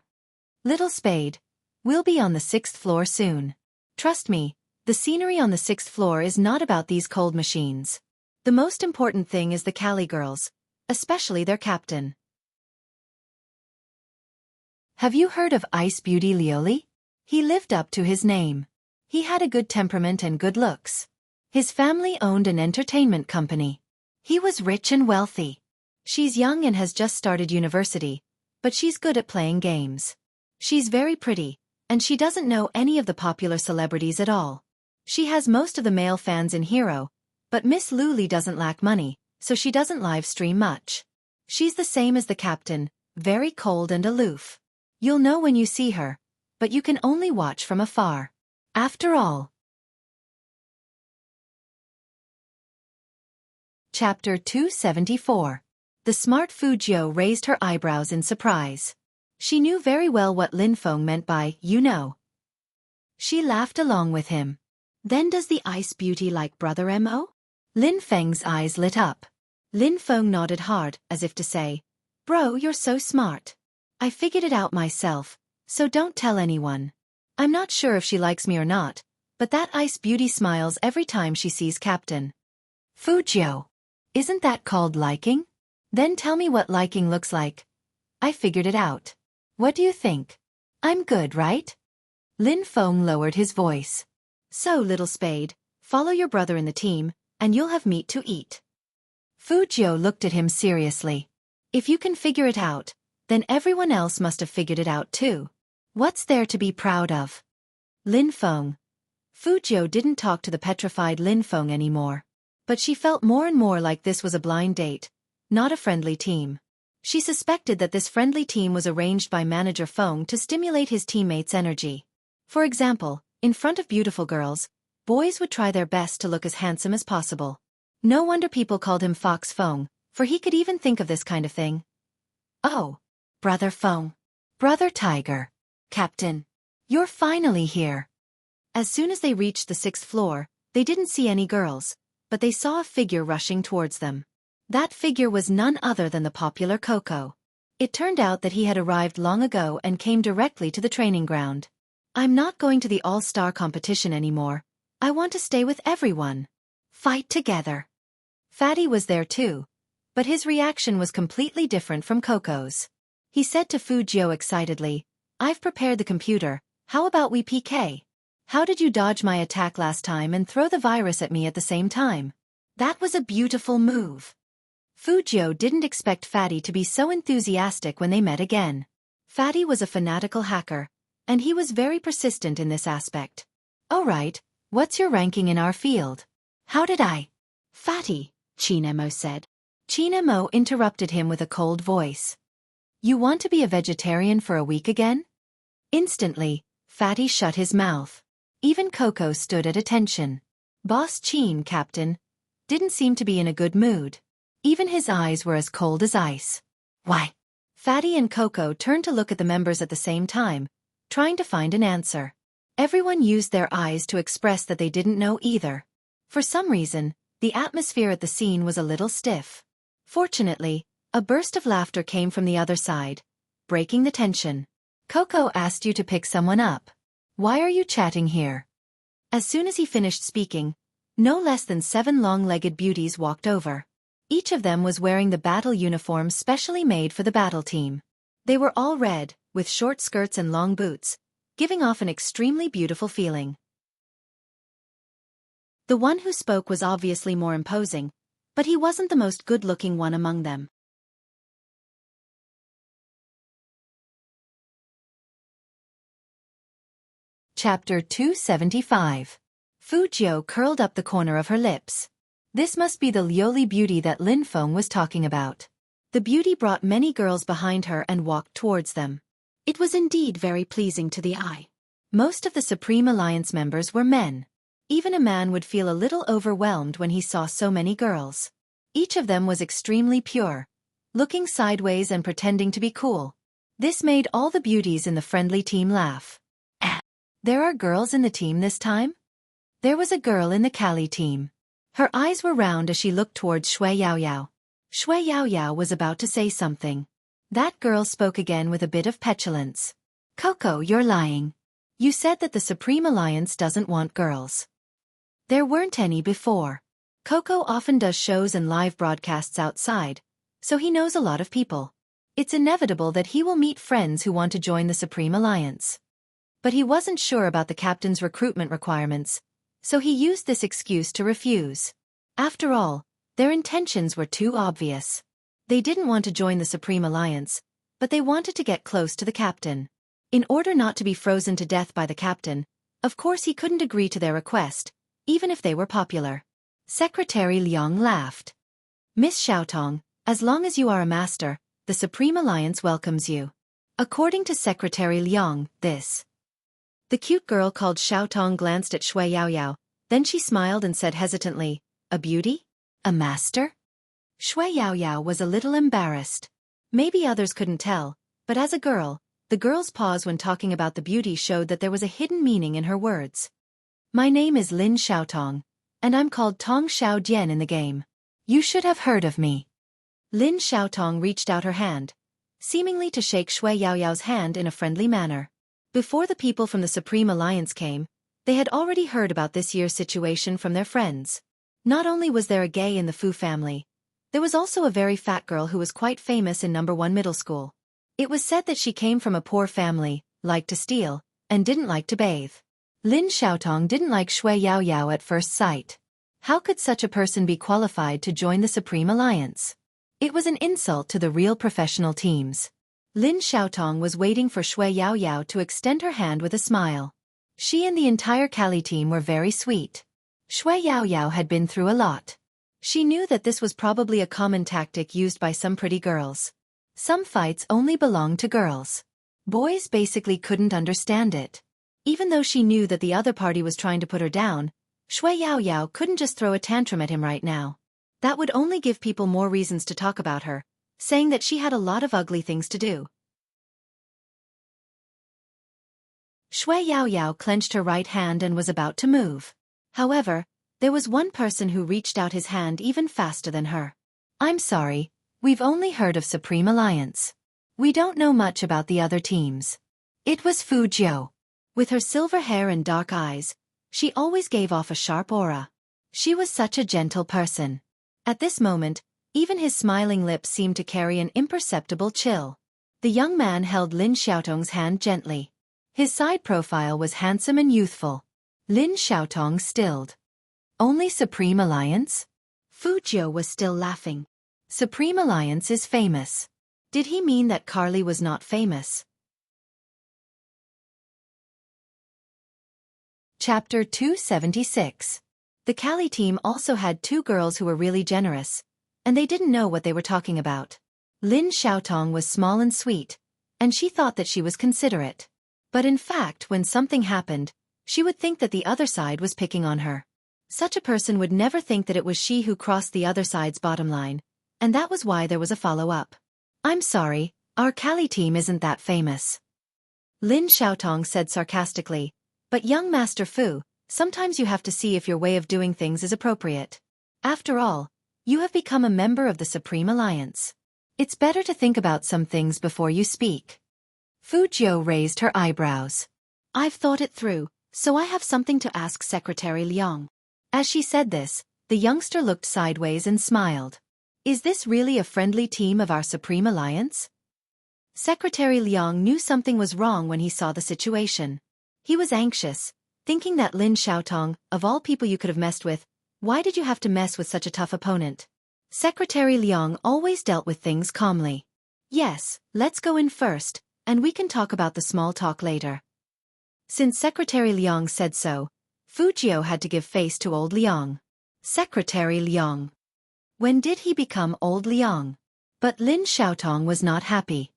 Little Spade, we'll be on the 6th floor soon. Trust me, the scenery on the 6th floor is not about these cold machines. The most important thing is the Cali girls, especially their captain. Have you heard of Ice Beauty Lioli? He lived up to his name. He had a good temperament and good looks. His family owned an entertainment company. He was rich and wealthy. She's young and has just started university, but she's good at playing games. She's very pretty, and she doesn't know any of the popular celebrities at all. She has most of the male fans in Hero, but Miss Luli doesn't lack money, so she doesn't live stream much. She's the same as the captain, very cold and aloof. You'll know when you see her, but you can only watch from afar. After all. Chapter 274. The smart Fu Jiao raised her eyebrows in surprise. She knew very well what Lin Feng meant by, you know. She laughed along with him. Then does the ice beauty like Brother Mo? Lin Feng's eyes lit up. Lin Feng nodded hard, as if to say, Bro, you're so smart. I figured it out myself, so don't tell anyone. I'm not sure if she likes me or not, but that ice beauty smiles every time she sees Captain. Fu Jiao. Isn't that called liking? Then tell me what liking looks like. I figured it out. What do you think? I'm good, right? Lin Feng lowered his voice. So, Little Spade, follow your brother in the team, and you'll have meat to eat. Fu Jiao looked at him seriously. If you can figure it out, then everyone else must have figured it out too. What's there to be proud of? Lin Feng. Fu Jiao didn't talk to the petrified Lin Feng anymore. But she felt more and more like this was a blind date, not a friendly team. She suspected that this friendly team was arranged by Manager Feng to stimulate his teammates' energy. For example, in front of beautiful girls, boys would try their best to look as handsome as possible. No wonder people called him Fox Feng, for he could even think of this kind of thing. Oh, Brother Feng. Brother Tiger. Captain. You're finally here. As soon as they reached the 6th floor, they didn't see any girls, but they saw a figure rushing towards them. That figure was none other than the popular Coco. It turned out that he had arrived long ago and came directly to the training ground. I'm not going to the all-star competition anymore. I want to stay with everyone. Fight together. Fatty was there too, but his reaction was completely different from Coco's. He said to Fu Jiao excitedly, I've prepared the computer, how about we PK? How did you dodge my attack last time and throw the virus at me at the same time? That was a beautiful move. Fu Jiao didn't expect Fatty to be so enthusiastic when they met again. Fatty was a fanatical hacker, and he was very persistent in this aspect. All right, what's your ranking in our field? How did I? Fatty, Qin Mo said. Qin Mo interrupted him with a cold voice. You want to be a vegetarian for a week again? Instantly, Fatty shut his mouth. Even Coco stood at attention. Boss Qin, Captain, didn't seem to be in a good mood. Even his eyes were as cold as ice. Why? Fatty and Coco turned to look at the members at the same time, trying to find an answer. Everyone used their eyes to express that they didn't know either. For some reason, the atmosphere at the scene was a little stiff. Fortunately, a burst of laughter came from the other side, breaking the tension. Coco asked you to pick someone up. Why are you chatting here? As soon as he finished speaking, no less than 7 long-legged beauties walked over. Each of them was wearing the battle uniform specially made for the battle team. They were all red, with short skirts and long boots, giving off an extremely beautiful feeling. The one who spoke was obviously more imposing, but he wasn't the most good-looking one among them. Chapter 275. Fu Jiu curled up the corner of her lips. This must be the Lioli beauty that Lin Feng was talking about. The beauty brought many girls behind her and walked towards them. It was indeed very pleasing to the eye. Most of the Supreme Alliance members were men. Even a man would feel a little overwhelmed when he saw so many girls. Each of them was extremely pure, looking sideways and pretending to be cool. This made all the beauties in the friendly team laugh. There are girls in the team this time? There was a girl in the Kali team. Her eyes were round as she looked towards Shui Yaoyao. Shui Yaoyao was about to say something. That girl spoke again with a bit of petulance. Coco, you're lying. You said that the Supreme Alliance doesn't want girls. There weren't any before. Coco often does shows and live broadcasts outside, so he knows a lot of people. It's inevitable that he will meet friends who want to join the Supreme Alliance. But he wasn't sure about the captain's recruitment requirements, so he used this excuse to refuse. After all, their intentions were too obvious. They didn't want to join the Supreme Alliance, but they wanted to get close to the captain. In order not to be frozen to death by the captain, of course he couldn't agree to their request, even if they were popular. Secretary Liang laughed. Miss Xiaotong, as long as you are a master, the Supreme Alliance welcomes you. According to Secretary Liang, The cute girl called Xiaotong glanced at Shui Yaoyao, then she smiled and said hesitantly, a beauty? A master? Shui Yaoyao was a little embarrassed. Maybe others couldn't tell, but as a girl, the girl's pause when talking about the beauty showed that there was a hidden meaning in her words. My name is Lin Xiaotong, and I'm called Tong Xiao Jian in the game. You should have heard of me. Lin Xiaotong reached out her hand, seemingly to shake Shui Yaoyao's hand in a friendly manner. Before the people from the Supreme Alliance came, they had already heard about this year's situation from their friends. Not only was there a gay in the Fu family, there was also a very fat girl who was quite famous in No. 1 middle school. It was said that she came from a poor family, liked to steal, and didn't like to bathe. Lin Xiaotong didn't like Shui Yaoyao at first sight. How could such a person be qualified to join the Supreme Alliance? It was an insult to the real professional teams. Lin Xiaotong was waiting for Shui Yaoyao to extend her hand with a smile. She and the entire Kali team were very sweet. Shui Yaoyao had been through a lot. She knew that this was probably a common tactic used by some pretty girls. Some fights only belonged to girls. Boys basically couldn't understand it. Even though she knew that the other party was trying to put her down, Shui Yaoyao couldn't just throw a tantrum at him right now. That would only give people more reasons to talk about her, saying that she had a lot of ugly things to do. Shui Yaoyao clenched her right hand and was about to move. However, there was one person who reached out his hand even faster than her. I'm sorry, we've only heard of Supreme Alliance. We don't know much about the other teams. It was Fu Jiu. With her silver hair and dark eyes, she always gave off a sharp aura. She was such a gentle person. At this moment, even his smiling lips seemed to carry an imperceptible chill. The young man held Lin Xiaotong's hand gently. His side profile was handsome and youthful. Lin Xiaotong stilled. Only Supreme Alliance? Fu Jiu was still laughing. Supreme Alliance is famous. Did he mean that Carly was not famous? Chapter 276. The Kali team also had two girls who were really generous, and they didn't know what they were talking about. Lin Xiaotong was small and sweet, and she thought that she was considerate. But in fact, when something happened, she would think that the other side was picking on her. Such a person would never think that it was she who crossed the other side's bottom line, and that was why there was a follow-up. I'm sorry, our Kali team isn't that famous. Lin Xiaotong said sarcastically, but young Master Fu, sometimes you have to see if your way of doing things is appropriate. After all, you have become a member of the Supreme Alliance. It's better to think about some things before you speak. Fu Jiu raised her eyebrows. I've thought it through, so I have something to ask Secretary Liang. As she said this, the youngster looked sideways and smiled. Is this really a friendly team of our Supreme Alliance? Secretary Liang knew something was wrong when he saw the situation. He was anxious, thinking that Lin Xiaotong, of all people you could have messed with, why did you have to mess with such a tough opponent? Secretary Liang always dealt with things calmly. Yes, let's go in first, and we can talk about the small talk later. Since Secretary Liang said so, Fu Jiu had to give face to old Liang. Secretary Liang. When did he become old Liang? But Lin Xiaotong was not happy.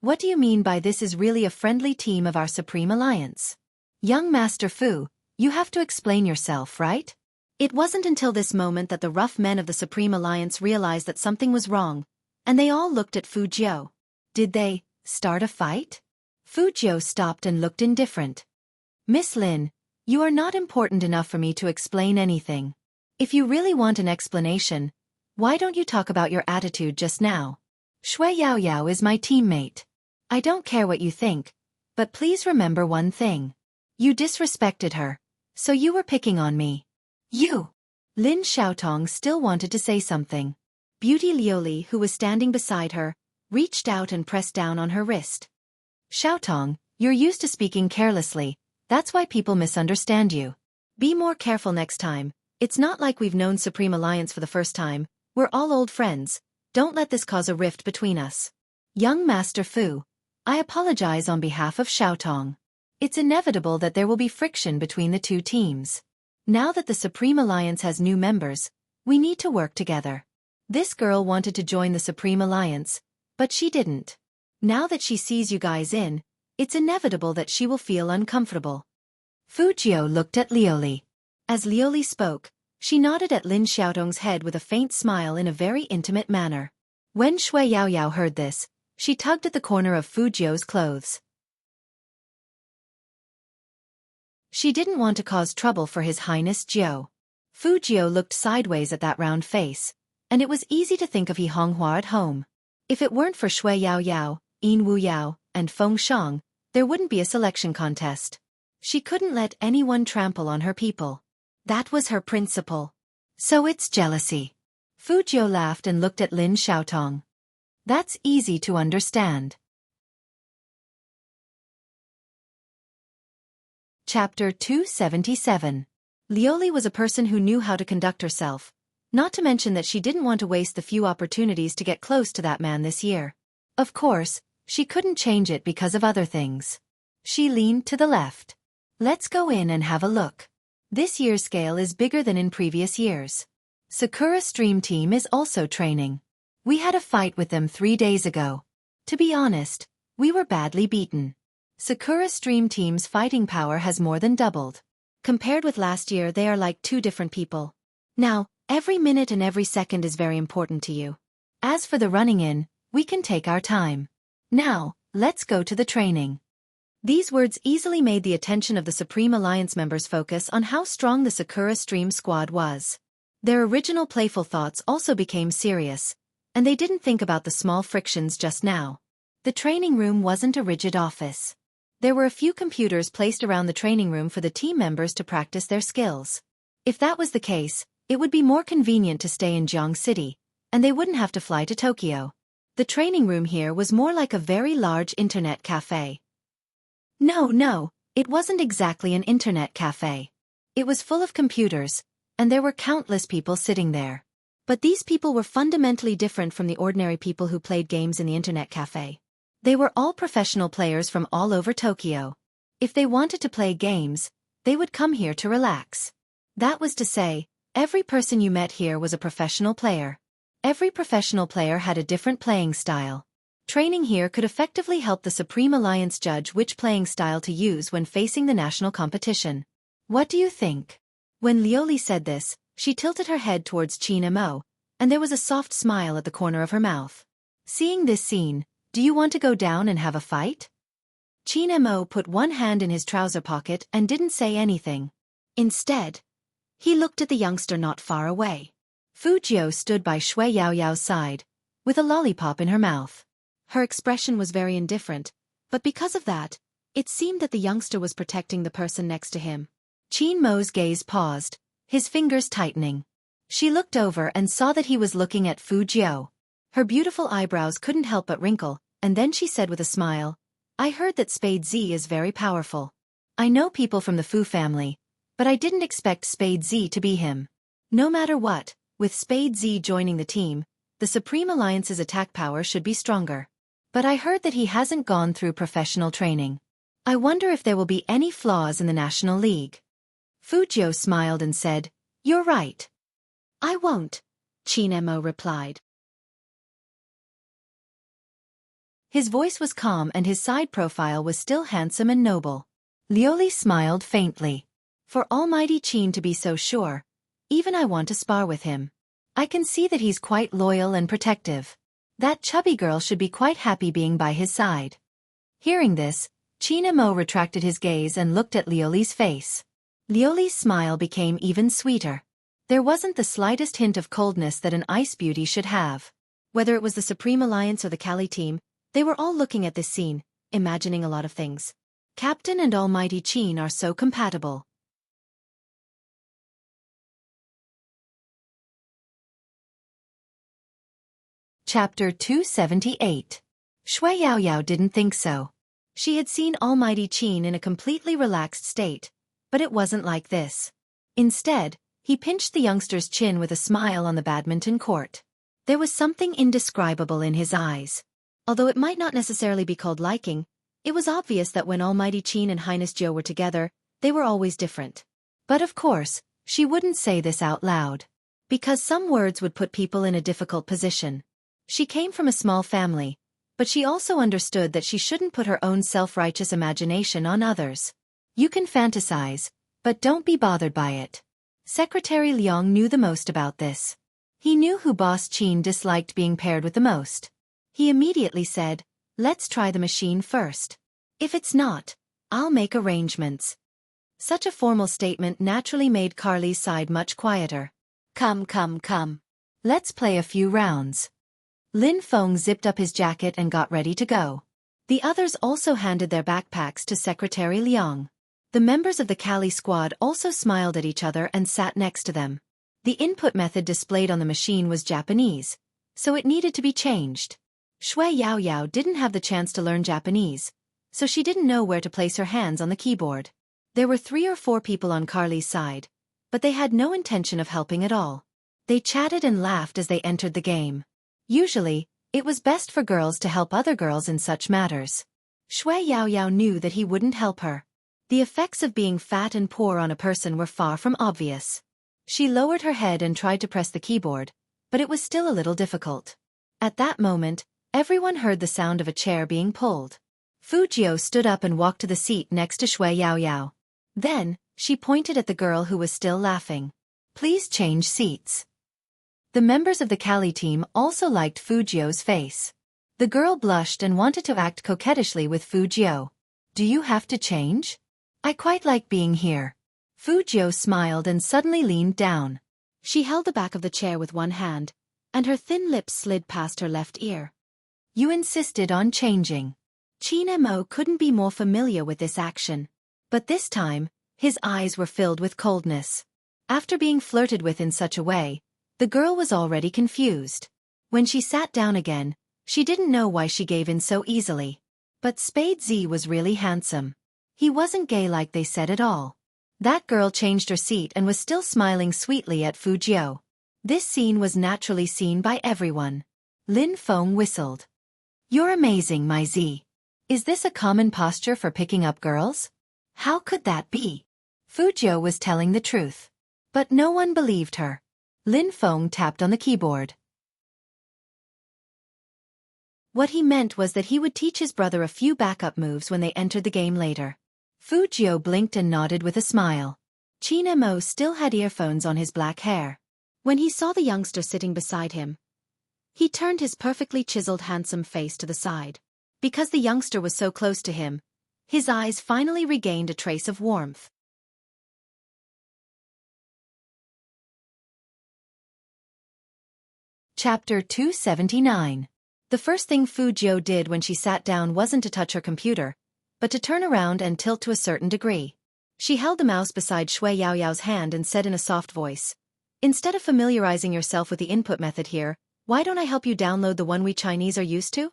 What do you mean by this is really a friendly team of our Supreme Alliance? Young Master Fu, you have to explain yourself, right? It wasn't until this moment that the rough men of the Supreme Alliance realized that something was wrong, and they all looked at Fu Jiu. Did they start a fight? Fu Jiu stopped and looked indifferent. Miss Lin, you are not important enough for me to explain anything. If you really want an explanation, why don't you talk about your attitude just now? Shui Yaoyao is my teammate. I don't care what you think, but please remember one thing. You disrespected her, so you were picking on me. You! Lin Xiaotong still wanted to say something. Beauty Liuli, who was standing beside her, reached out and pressed down on her wrist. Xiaotong, you're used to speaking carelessly, that's why people misunderstand you. Be more careful next time, it's not like we've known Supreme Alliance for the first time, we're all old friends, don't let this cause a rift between us. Young Master Fu, I apologize on behalf of Xiaotong. It's inevitable that there will be friction between the two teams. Now that the Supreme Alliance has new members, we need to work together. This girl wanted to join the Supreme Alliance, but she didn't. Now that she sees you guys in, it's inevitable that she will feel uncomfortable. Fu Jiu looked at Liuli. As Liuli spoke, she nodded at Lin Xiaotong's head with a faint smile in a very intimate manner. When Shui Yaoyao heard this, she tugged at the corner of Fu Jiu's clothes. She didn't want to cause trouble for His Highness Jiu. Fu Jiu looked sideways at that round face, and it was easy to think of He Honghua at home. If it weren't for Shui Yaoyao, Yin Wu Yao, and Feng Shang, there wouldn't be a selection contest. She couldn't let anyone trample on her people. That was her principle. So it's jealousy. Fu Jiu laughed and looked at Lin Xiaotong. That's easy to understand. Chapter 277. Liuli was a person who knew how to conduct herself, not to mention that she didn't want to waste the few opportunities to get close to that man this year. Of course, she couldn't change it because of other things. She leaned to the left. Let's go in and have a look. This year's scale is bigger than in previous years. Sakura Stream Team is also training. We had a fight with them 3 days ago. To be honest, we were badly beaten. Sakura Stream Team's fighting power has more than doubled. Compared with last year, they are like two different people. Now, every minute and every second is very important to you. As for the running in, we can take our time. Now, let's go to the training. These words easily made the attention of the Supreme Alliance members focus on how strong the Sakura Stream squad was. Their original playful thoughts also became serious, and they didn't think about the small frictions just now. The training room wasn't a rigid office. There were a few computers placed around the training room for the team members to practice their skills. If that was the case, it would be more convenient to stay in Jiang City, and they wouldn't have to fly to Tokyo. The training room here was more like a very large internet cafe. No, it wasn't exactly an internet cafe. It was full of computers, and there were countless people sitting there. But these people were fundamentally different from the ordinary people who played games in the internet cafe. They were all professional players from all over Tokyo. If they wanted to play games, they would come here to relax. That was to say, every person you met here was a professional player. Every professional player had a different playing style. Training here could effectively help the Supreme Alliance judge which playing style to use when facing the national competition. What do you think? When Liuli said this, she tilted her head towards Qin Mo, and there was a soft smile at the corner of her mouth. Seeing this scene, do you want to go down and have a fight? Qin Mo put one hand in his trouser pocket and didn't say anything. Instead, he looked at the youngster not far away. Fu Jiu stood by Shui Yaoyao's side, with a lollipop in her mouth. Her expression was very indifferent, but because of that, it seemed that the youngster was protecting the person next to him. Qin Mo's gaze paused, his fingers tightening. She looked over and saw that he was looking at Fu Jiu. Her beautiful eyebrows couldn't help but wrinkle, and then she said with a smile, I heard that Spade Z is very powerful. I know people from the Fu family, but I didn't expect Spade Z to be him. No matter what, with Spade Z joining the team, the Supreme Alliance's attack power should be stronger. But I heard that he hasn't gone through professional training. I wonder if there will be any flaws in the National League. Fujio smiled and said, "You're right." "I won't," Chinemo replied. His voice was calm and his side profile was still handsome and noble. Lioli smiled faintly. "For Almighty Qin to be so sure, even I want to spar with him. I can see that he's quite loyal and protective. That chubby girl should be quite happy being by his side." Hearing this, Chinemo retracted his gaze and looked at Lioli's face. Lioli's smile became even sweeter. There wasn't the slightest hint of coldness that an ice beauty should have. Whether it was the Supreme Alliance or the Kali team, they were all looking at this scene, imagining a lot of things. Captain and Almighty Qin are so compatible. Chapter 278. Shui Yaoyao didn't think so. She had seen Almighty Qin in a completely relaxed state, but it wasn't like this. Instead, he pinched the youngster's chin with a smile on the badminton court. There was something indescribable in his eyes. Although it might not necessarily be called liking, it was obvious that when Almighty Qin and Highness Zhou were together, they were always different. But of course, she wouldn't say this out loud. Because some words would put people in a difficult position. She came from a small family, but she also understood that she shouldn't put her own self-righteous imagination on others. You can fantasize, but don't be bothered by it. Secretary Liang knew the most about this. He knew who Boss Qin disliked being paired with the most. He immediately said, "Let's try the machine first. If it's not, I'll make arrangements." Such a formal statement naturally made Carly's side much quieter. Come. Let's play a few rounds." Lin Feng zipped up his jacket and got ready to go. The others also handed their backpacks to Secretary Liang. The members of the Kali squad also smiled at each other and sat next to them. The input method displayed on the machine was Japanese, so it needed to be changed. Shui Yaoyao didn't have the chance to learn Japanese, so she didn't know where to place her hands on the keyboard. There were 3 or 4 people on Carly's side, but they had no intention of helping at all. They chatted and laughed as they entered the game. Usually, it was best for girls to help other girls in such matters. Shui Yaoyao knew that he wouldn't help her. The effects of being fat and poor on a person were far from obvious. She lowered her head and tried to press the keyboard, but it was still a little difficult. At that moment, everyone heard the sound of a chair being pulled. Fujio stood up and walked to the seat next to Shui Yaoyao. Then, she pointed at the girl who was still laughing. "Please change seats." The members of the Kali team also liked Fujio's face. The girl blushed and wanted to act coquettishly with Fujio. "Do you have to change? I quite like being here." Fujio smiled and suddenly leaned down. She held the back of the chair with one hand, and her thin lips slid past her left ear. "You insisted on changing." Qin Mo couldn't be more familiar with this action. But this time, his eyes were filled with coldness. After being flirted with in such a way, the girl was already confused. When she sat down again, she didn't know why she gave in so easily. But Spade Z was really handsome. He wasn't gay like they said at all. That girl changed her seat and was still smiling sweetly at Fujio. This scene was naturally seen by everyone. Lin Feng whistled. "You're amazing, my Z. Is this a common posture for picking up girls?" "How could that be?" Fujio was telling the truth. But no one believed her. Lin Feng tapped on the keyboard. What he meant was that he would teach his brother a few backup moves when they entered the game later. Fujio blinked and nodded with a smile. Qin Mo still had earphones on his black hair. When he saw the youngster sitting beside him, he turned his perfectly chiseled handsome face to the side. Because the youngster was so close to him, his eyes finally regained a trace of warmth. Chapter 279. The first thing Fujio did when she sat down wasn't to touch her computer, but to turn around and tilt to a certain degree. She held the mouse beside Shui Yaoyao's hand and said in a soft voice, "Instead of familiarizing yourself with the input method here, why don't I help you download the one we Chinese are used to?"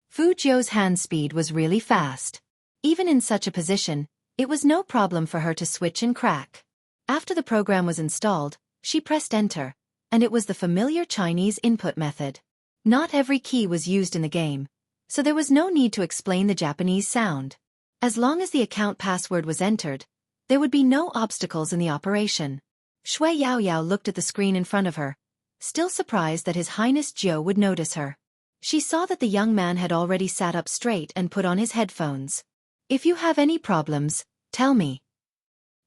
Fujio's hand speed was really fast. Even in such a position, it was no problem for her to switch and crack. After the program was installed, she pressed enter, and it was the familiar Chinese input method. Not every key was used in the game, so there was no need to explain the Japanese sound. As long as the account password was entered, there would be no obstacles in the operation. Shui Yaoyao looked at the screen in front of her, still surprised that His Highness Zhou would notice her. She saw that the young man had already sat up straight and put on his headphones. "If you have any problems, tell me."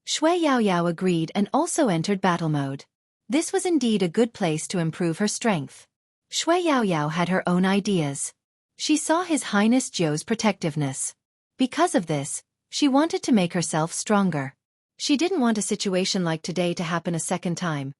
Shui Yaoyao agreed and also entered battle mode. This was indeed a good place to improve her strength. Shui Yaoyao had her own ideas. She saw His Highness Zhou's protectiveness. Because of this, she wanted to make herself stronger. She didn't want a situation like today to happen a second time,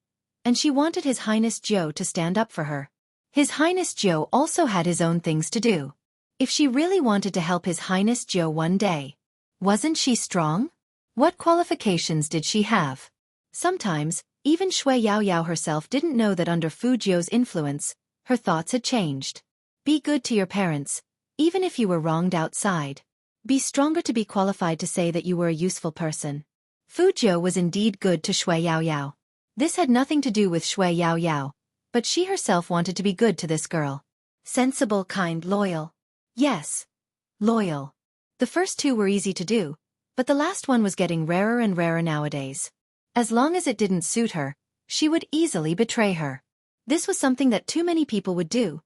and she wanted His Highness Zhou to stand up for her. His Highness Zhou also had his own things to do. If she really wanted to help His Highness Zhou one day, wasn't she strong? What qualifications did she have? Sometimes, even Shui Yaoyao herself didn't know that under Fu Jiu's influence, her thoughts had changed. Be good to your parents, even if you were wronged outside. Be stronger to be qualified to say that you were a useful person. Fu Jiu was indeed good to Shui Yaoyao. This had nothing to do with Shui Yaoyao, but she herself wanted to be good to this girl. Sensible, kind, loyal. Yes. Loyal. The first two were easy to do, but the last one was getting rarer and rarer nowadays. As long as it didn't suit her, she would easily betray her. This was something that too many people would do.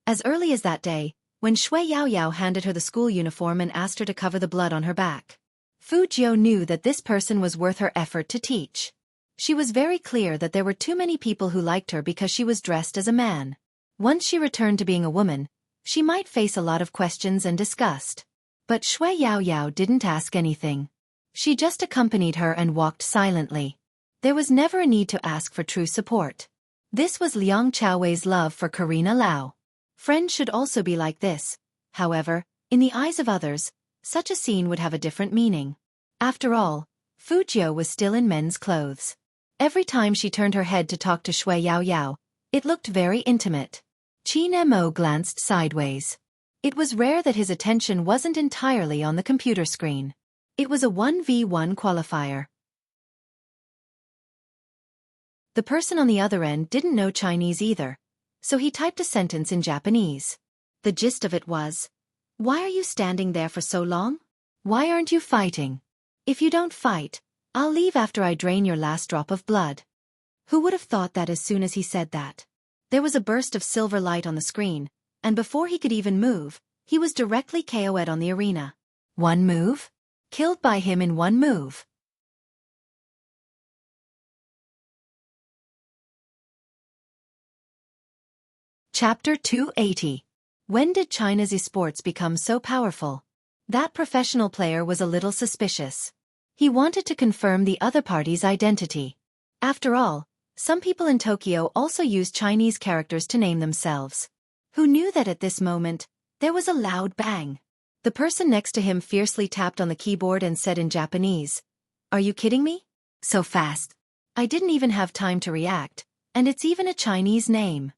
As early as that day, when Shui Yaoyao handed her the school uniform and asked her to cover the blood on her back, Fu Jiu knew that this person was worth her effort to teach. She was very clear that there were too many people who liked her because she was dressed as a man. Once she returned to being a woman, she might face a lot of questions and disgust. But Shui Yaoyao didn't ask anything. She just accompanied her and walked silently. There was never a need to ask for true support. This was Liang Chaowei's love for Karina Lau. Friends should also be like this. However, in the eyes of others, such a scene would have a different meaning. After all, Fu Jiu was still in men's clothes. Every time she turned her head to talk to Shui Yaoyao, it looked very intimate. Qin Mo glanced sideways. It was rare that his attention wasn't entirely on the computer screen. It was a 1v1 qualifier. The person on the other end didn't know Chinese either, so he typed a sentence in Japanese. The gist of it was, "Why are you standing there for so long? Why aren't you fighting? If you don't fight, I'll leave after I drain your last drop of blood." Who would have thought that as soon as he said that? There was a burst of silver light on the screen, and before he could even move, he was directly KO'd on the arena. One move? Killed by him in one move. Chapter 280. When did China's esports become so powerful? That professional player was a little suspicious. He wanted to confirm the other party's identity. After all, some people in Tokyo also used Chinese characters to name themselves. Who knew that at this moment, there was a loud bang. The person next to him fiercely tapped on the keyboard and said in Japanese, "Are you kidding me? So fast. I didn't even have time to react, and it's even a Chinese name."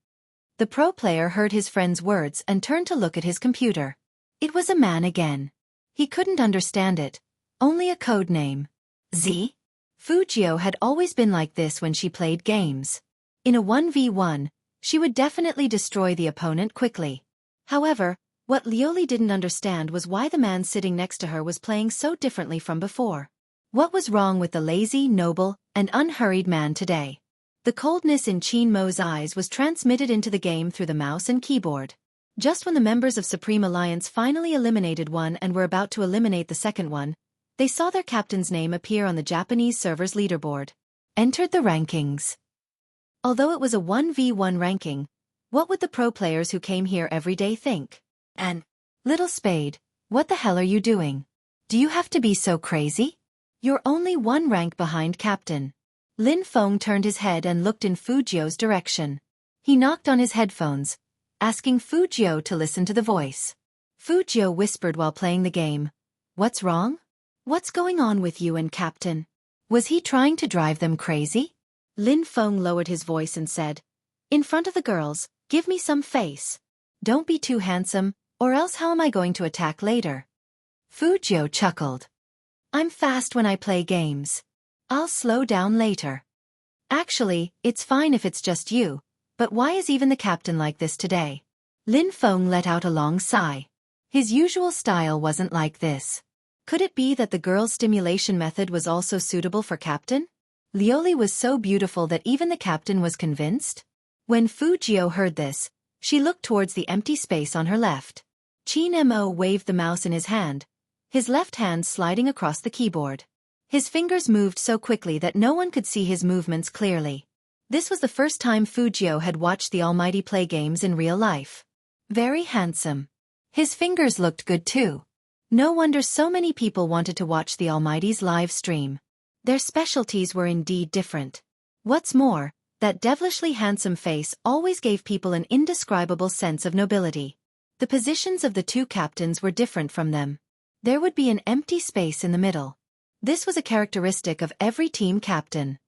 The pro player heard his friend's words and turned to look at his computer. It was a man again. He couldn't understand it, only a code name. Z? Fu Jiu had always been like this when she played games. In a 1v1, she would definitely destroy the opponent quickly. However, what Lioli didn't understand was why the man sitting next to her was playing so differently from before. What was wrong with the lazy, noble, and unhurried man today? The coldness in Qin Mo's eyes was transmitted into the game through the mouse and keyboard. Just when the members of Supreme Alliance finally eliminated one and were about to eliminate the second one, they saw their captain's name appear on the Japanese server's leaderboard. Entered the rankings. Although it was a 1v1 ranking, what would the pro players who came here every day think? And, "Little Spade, what the hell are you doing? Do you have to be so crazy? You're only one rank behind captain." Lin Feng turned his head and looked in Fu Jiu's direction. He knocked on his headphones, asking Fu Jiu to listen to the voice. Fu Jiu whispered while playing the game, "What's wrong? What's going on with you and Captain? Was he trying to drive them crazy?" Lin Feng lowered his voice and said, "In front of the girls, give me some face. Don't be too handsome, or else how am I going to attack later?" Fu Jiu chuckled. "I'm fast when I play games. I'll slow down later. Actually, it's fine if it's just you, but why is even the captain like this today?" Lin Feng let out a long sigh. His usual style wasn't like this. Could it be that the girl's stimulation method was also suitable for Captain? Lioli was so beautiful that even the captain was convinced? When Fu Jiu heard this, she looked towards the empty space on her left. Qin Mo waved the mouse in his hand, his left hand sliding across the keyboard. His fingers moved so quickly that no one could see his movements clearly. This was the first time Fu Jiu had watched the Almighty play games in real life. Very handsome. His fingers looked good too. No wonder so many people wanted to watch the Almighty's live stream. Their specialties were indeed different. What's more, that devilishly handsome face always gave people an indescribable sense of nobility. The positions of the two captains were different from them. There would be an empty space in the middle. This was a characteristic of every team captain.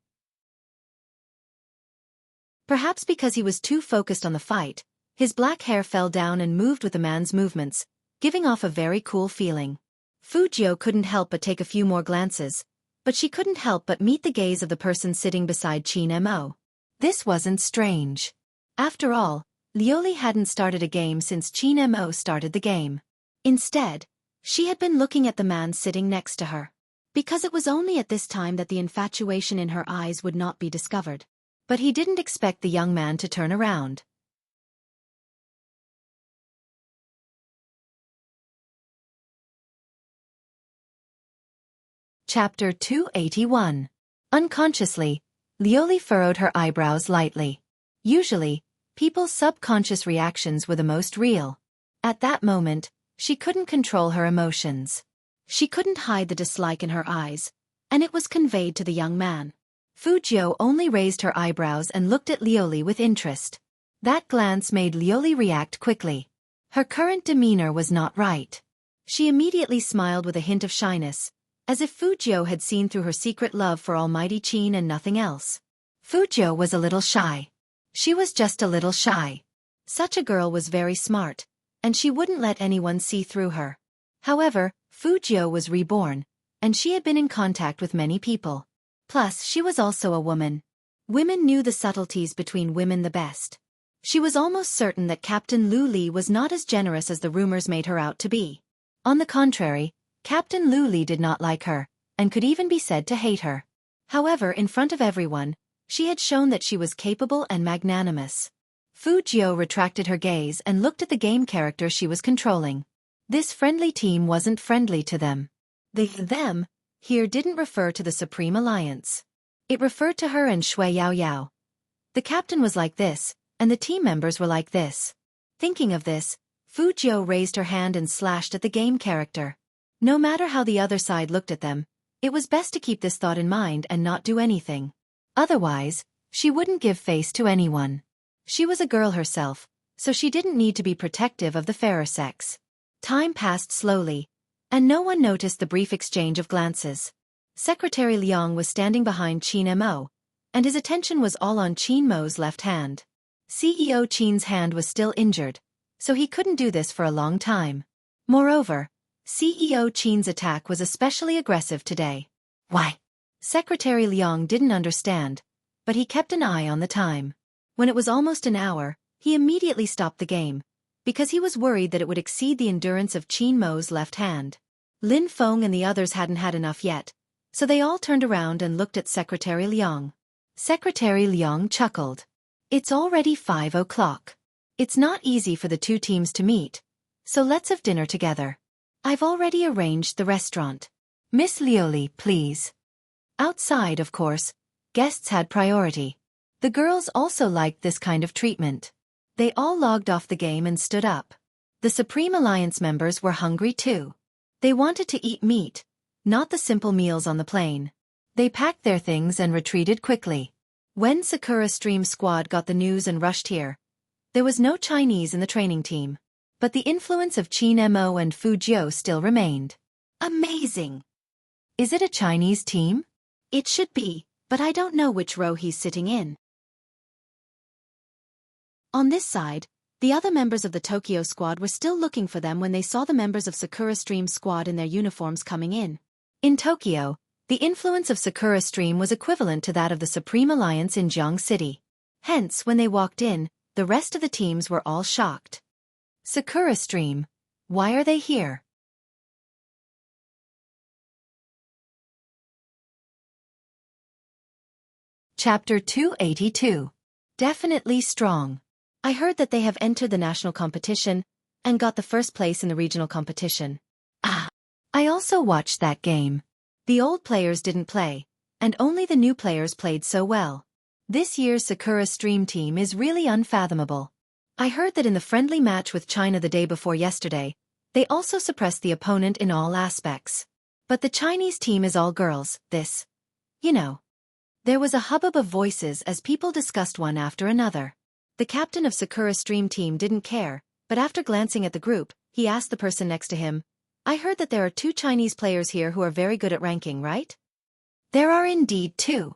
Perhaps because he was too focused on the fight, his black hair fell down and moved with the man's movements, giving off a very cool feeling. Fu Jiu couldn't help but take a few more glances, but she couldn't help but meet the gaze of the person sitting beside Qin Mo. This wasn't strange. After all, Lioli hadn't started a game since Qin Mo started the game. Instead, she had been looking at the man sitting next to her. Because it was only at this time that the infatuation in her eyes would not be discovered. But he didn't expect the young man to turn around. Chapter 281. Unconsciously, Lioli furrowed her eyebrows lightly. Usually, people's subconscious reactions were the most real. At that moment, she couldn't control her emotions. She couldn't hide the dislike in her eyes, and it was conveyed to the young man. Fu Jiu only raised her eyebrows and looked at Lioli with interest. That glance made Lioli react quickly. Her current demeanor was not right. She immediately smiled with a hint of shyness, as if Fu Jiu had seen through her secret love for Almighty Qin and nothing else. Fu Jiu was a little shy. She was just a little shy. Such a girl was very smart, and she wouldn't let anyone see through her. However, Fu Jiu was reborn, and she had been in contact with many people. Plus, she was also a woman. Women knew the subtleties between women the best. She was almost certain that Captain Lu Li was not as generous as the rumors made her out to be. On the contrary, Captain Lu Li did not like her, and could even be said to hate her. However, in front of everyone, she had shown that she was capable and magnanimous. Fu Jiu retracted her gaze and looked at the game character she was controlling. This friendly team wasn't friendly to them. The them here didn't refer to the Supreme Alliance. It referred to her and Shui Yao Yao. The captain was like this, and the team members were like this. Thinking of this, Fu Jiu raised her hand and slashed at the game character. No matter how the other side looked at them, it was best to keep this thought in mind and not do anything. Otherwise, she wouldn't give face to anyone. She was a girl herself, so she didn't need to be protective of the fairer sex. Time passed slowly, and no one noticed the brief exchange of glances. Secretary Liang was standing behind Qin Mo, and his attention was all on Qin Mo's left hand. CEO Qin's hand was still injured, so he couldn't do this for a long time. Moreover, CEO Qin's attack was especially aggressive today. Why? Secretary Liang didn't understand, but he kept an eye on the time. When it was almost an hour, he immediately stopped the game, because he was worried that it would exceed the endurance of Qin Mo's left hand. Lin Feng and the others hadn't had enough yet, so they all turned around and looked at Secretary Liang. Secretary Liang chuckled. It's already 5 o'clock. It's not easy for the two teams to meet, so let's have dinner together. I've already arranged the restaurant. Miss Lioli, please. Outside, of course, guests had priority. The girls also liked this kind of treatment. They all logged off the game and stood up. The Supreme Alliance members were hungry too. They wanted to eat meat, not the simple meals on the plane. They packed their things and retreated quickly. When Sakura Stream Squad got the news and rushed here, there was no Chinese in the training team. But the influence of Qin Mo and Fu Jiu still remained. Amazing! Is it a Chinese team? It should be, but I don't know which row he's sitting in. On this side, the other members of the Tokyo squad were still looking for them when they saw the members of Sakura Stream Squad in their uniforms coming in. In Tokyo, the influence of Sakura Stream was equivalent to that of the Supreme Alliance in Jiang City. Hence, when they walked in, the rest of the teams were all shocked. Sakura Stream, why are they here? Chapter 282. Definitely strong. I heard that they have entered the national competition and got the first place in the regional competition. Ah, I also watched that game. The old players didn't play, and only the new players played so well. This year's Sakura Stream team is really unfathomable. I heard that in the friendly match with China the day before yesterday, they also suppressed the opponent in all aspects. But the Chinese team is all girls, this. You know. There was a hubbub of voices as people discussed one after another. The captain of Sakura Stream team didn't care, but after glancing at the group, he asked the person next to him, I heard that there are 2 Chinese players here who are very good at ranking, right? There are indeed 2.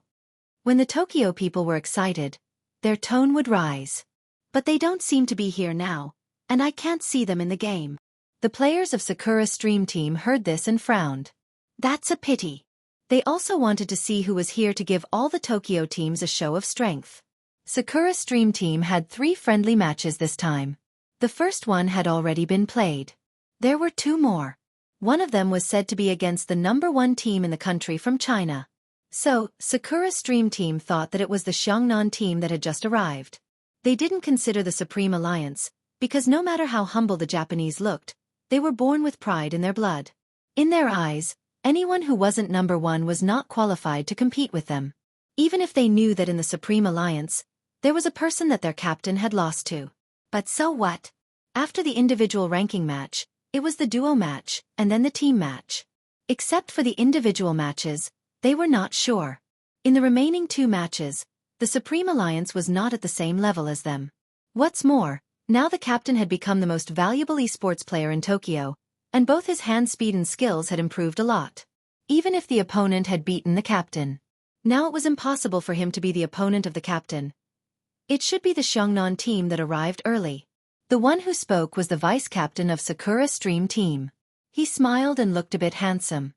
When the Tokyo people were excited, their tone would rise. But they don't seem to be here now, and I can't see them in the game. The players of Sakura Stream team heard this and frowned. That's a pity. They also wanted to see who was here to give all the Tokyo teams a show of strength. Sakura Stream team had 3 friendly matches this time. The first one had already been played. There were 2 more. One of them was said to be against the #1 team in the country from China. So, Sakura Stream team thought that it was the Xiangnan team that had just arrived. They didn't consider the Supreme Alliance, because no matter how humble the Japanese looked, they were born with pride in their blood. In their eyes, anyone who wasn't #1 was not qualified to compete with them. Even if they knew that in the Supreme Alliance, there was a person that their captain had lost to. But so what? After the individual ranking match, it was the duo match, and then the team match. Except for the individual matches, they were not sure. In the remaining 2 matches, the Supreme Alliance was not at the same level as them. What's more, now the captain had become the most valuable esports player in Tokyo, and both his hand speed and skills had improved a lot. Even if the opponent had beaten the captain, now it was impossible for him to be the opponent of the captain. It should be the Xiangnan team that arrived early. The one who spoke was the vice-captain of Sakura Stream team. He smiled and looked a bit handsome.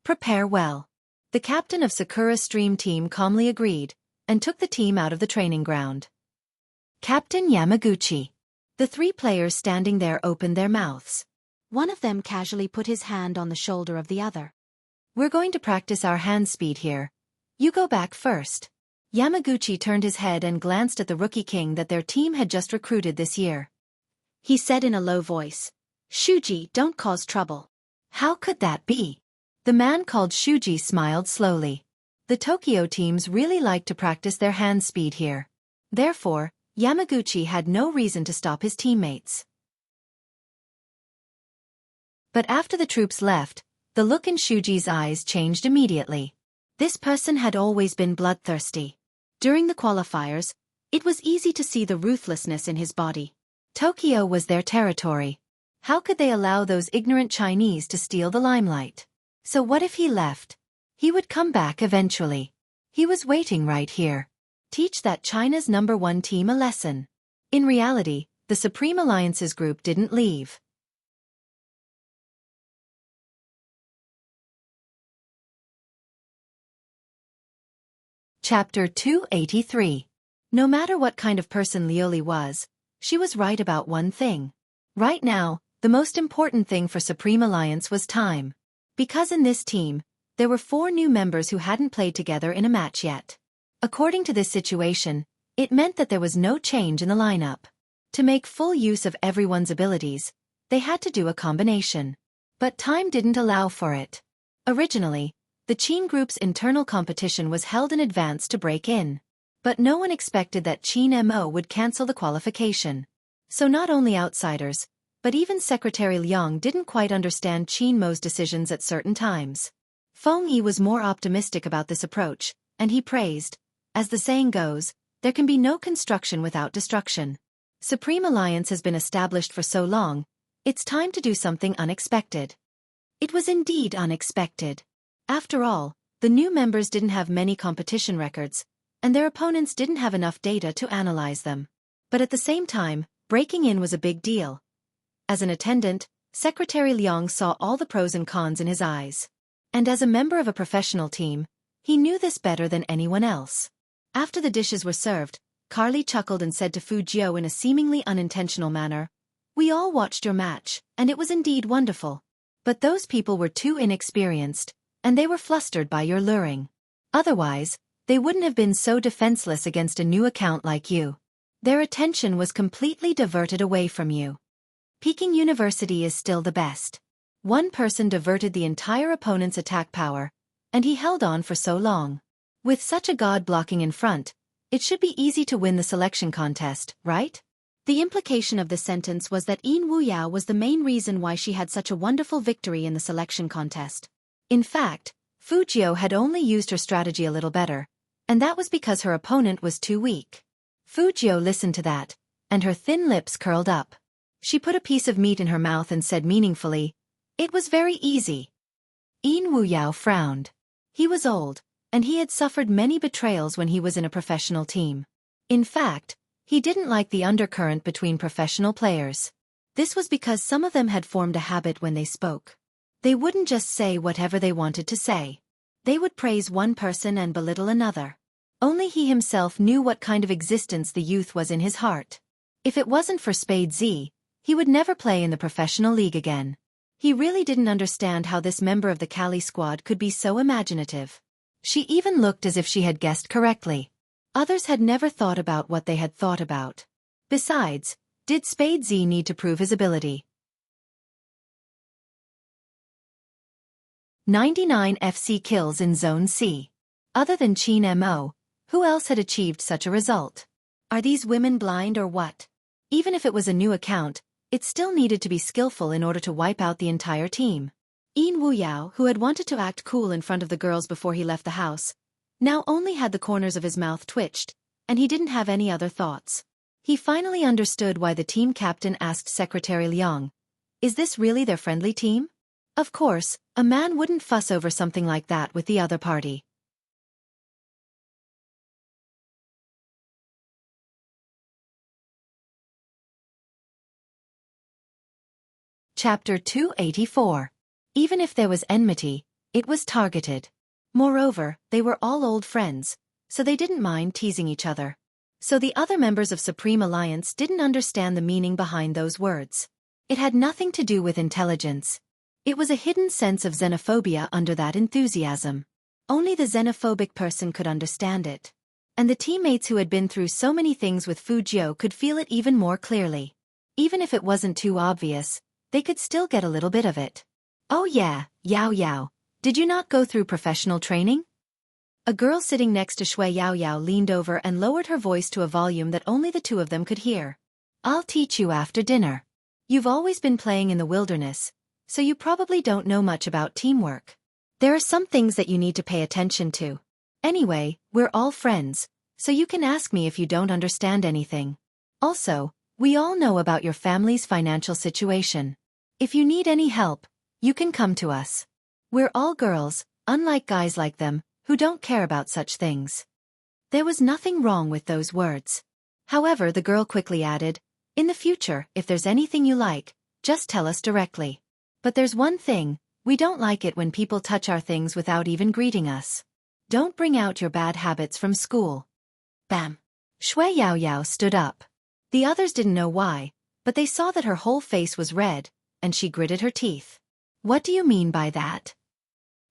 Prepare well. The captain of Sakura Stream team calmly agreed, and took the team out of the training ground. Captain Yamaguchi. The 3 players standing there opened their mouths. One of them casually put his hand on the shoulder of the other. We're going to practice our hand speed here. You go back first. Yamaguchi turned his head and glanced at the rookie king that their team had just recruited this year. He said in a low voice, Shuji, don't cause trouble. How could that be? The man called Shuji smiled slowly. The Tokyo teams really like to practice their hand speed here. Therefore, Yamaguchi had no reason to stop his teammates. But after the troops left, the look in Shuji's eyes changed immediately. This person had always been bloodthirsty. During the qualifiers, it was easy to see the ruthlessness in his body. Tokyo was their territory. How could they allow those ignorant Chinese to steal the limelight? So what if he left? He would come back eventually. He was waiting right here. Teach that China's #1 team a lesson. In reality, the Supreme Alliance's group didn't leave. Chapter 283. No matter what kind of person Lioli was, she was right about one thing. Right now, the most important thing for Supreme Alliance was time. Because in this team, there were 4 new members who hadn't played together in a match yet. According to this situation, it meant that there was no change in the lineup. To make full use of everyone's abilities, they had to do a combination. But time didn't allow for it. Originally, the Qin group's internal competition was held in advance to break in. But no one expected that Qin Mo would cancel the qualification. So not only outsiders, but even Secretary Liang didn't quite understand Qin Mo's decisions at certain times. Feng Yi was more optimistic about this approach, and he praised, as the saying goes, there can be no construction without destruction. Supreme Alliance has been established for so long, it's time to do something unexpected. It was indeed unexpected. After all, the new members didn't have many competition records, and their opponents didn't have enough data to analyze them. But at the same time, breaking in was a big deal. As an attendant, Secretary Liang saw all the pros and cons in his eyes. And as a member of a professional team, he knew this better than anyone else. After the dishes were served, Carly chuckled and said to Fu Jiu in a seemingly unintentional manner, "We all watched your match, and it was indeed wonderful. But those people were too inexperienced, and they were flustered by your luring. Otherwise, They wouldn't have been so defenseless against a new account like you. Their attention was completely diverted away from you. Peking University is still the best. One person diverted the entire opponent's attack power, and he held on for so long. With such a god blocking in front, it should be easy to win the selection contest, right? The implication of the sentence was that Wuxia was the main reason why she had such a wonderful victory in the selection contest. In fact, Fujiu had only used her strategy a little better, and that was because her opponent was too weak. Fujiu listened to that, and her thin lips curled up. She put a piece of meat in her mouth and said meaningfully, "It was very easy." Wuxiao frowned. He was old, and he had suffered many betrayals when he was in a professional team. In fact, he didn't like the undercurrent between professional players. This was because some of them had formed a habit when they spoke. They wouldn't just say whatever they wanted to say. They would praise one person and belittle another. Only he himself knew what kind of existence the youth was in his heart. If it wasn't for Spade Z, he would never play in the professional league again. He really didn't understand how this member of the Cali squad could be so imaginative. She even looked as if she had guessed correctly. Others had never thought about what they had thought about. Besides, did Spade Z need to prove his ability? 99 FC kills in Zone C. Other than Qin Mo, who else had achieved such a result? Are these women blind or what? Even if it was a new account, it still needed to be skillful in order to wipe out the entire team. Wuxiao, who had wanted to act cool in front of the girls before he left the house, now only had the corners of his mouth twitched, and he didn't have any other thoughts. He finally understood why the team captain asked Secretary Liang, "Is this really their friendly team?" Of course, a man wouldn't fuss over something like that with the other party. Chapter 284. Even if there was enmity, it was targeted. Moreover, they were all old friends, so they didn't mind teasing each other. So the other members of Supreme Alliance didn't understand the meaning behind those words. It had nothing to do with intelligence. It was a hidden sense of xenophobia under that enthusiasm. Only the xenophobic person could understand it. And the teammates who had been through so many things with Fujiu could feel it even more clearly. Even if it wasn't too obvious, they could still get a little bit of it. "Oh yeah, Yao Yao, did you not go through professional training?" A girl sitting next to Shui Yao Yao leaned over and lowered her voice to a volume that only the two of them could hear. "I'll teach you after dinner. You've always been playing in the wilderness, so you probably don't know much about teamwork. There are some things that you need to pay attention to. Anyway, we're all friends, so you can ask me if you don't understand anything. Also, we all know about your family's financial situation. If you need any help, you can come to us. We're all girls, unlike guys like them, who don't care about such things." There was nothing wrong with those words. However, the girl quickly added, "In the future, if there's anything you like, just tell us directly. But there's one thing, we don't like it when people touch our things without even greeting us. Don't bring out your bad habits from school." Bam! Shui Yao Yao stood up. The others didn't know why, but they saw that her whole face was red, and she gritted her teeth. "What do you mean by that?"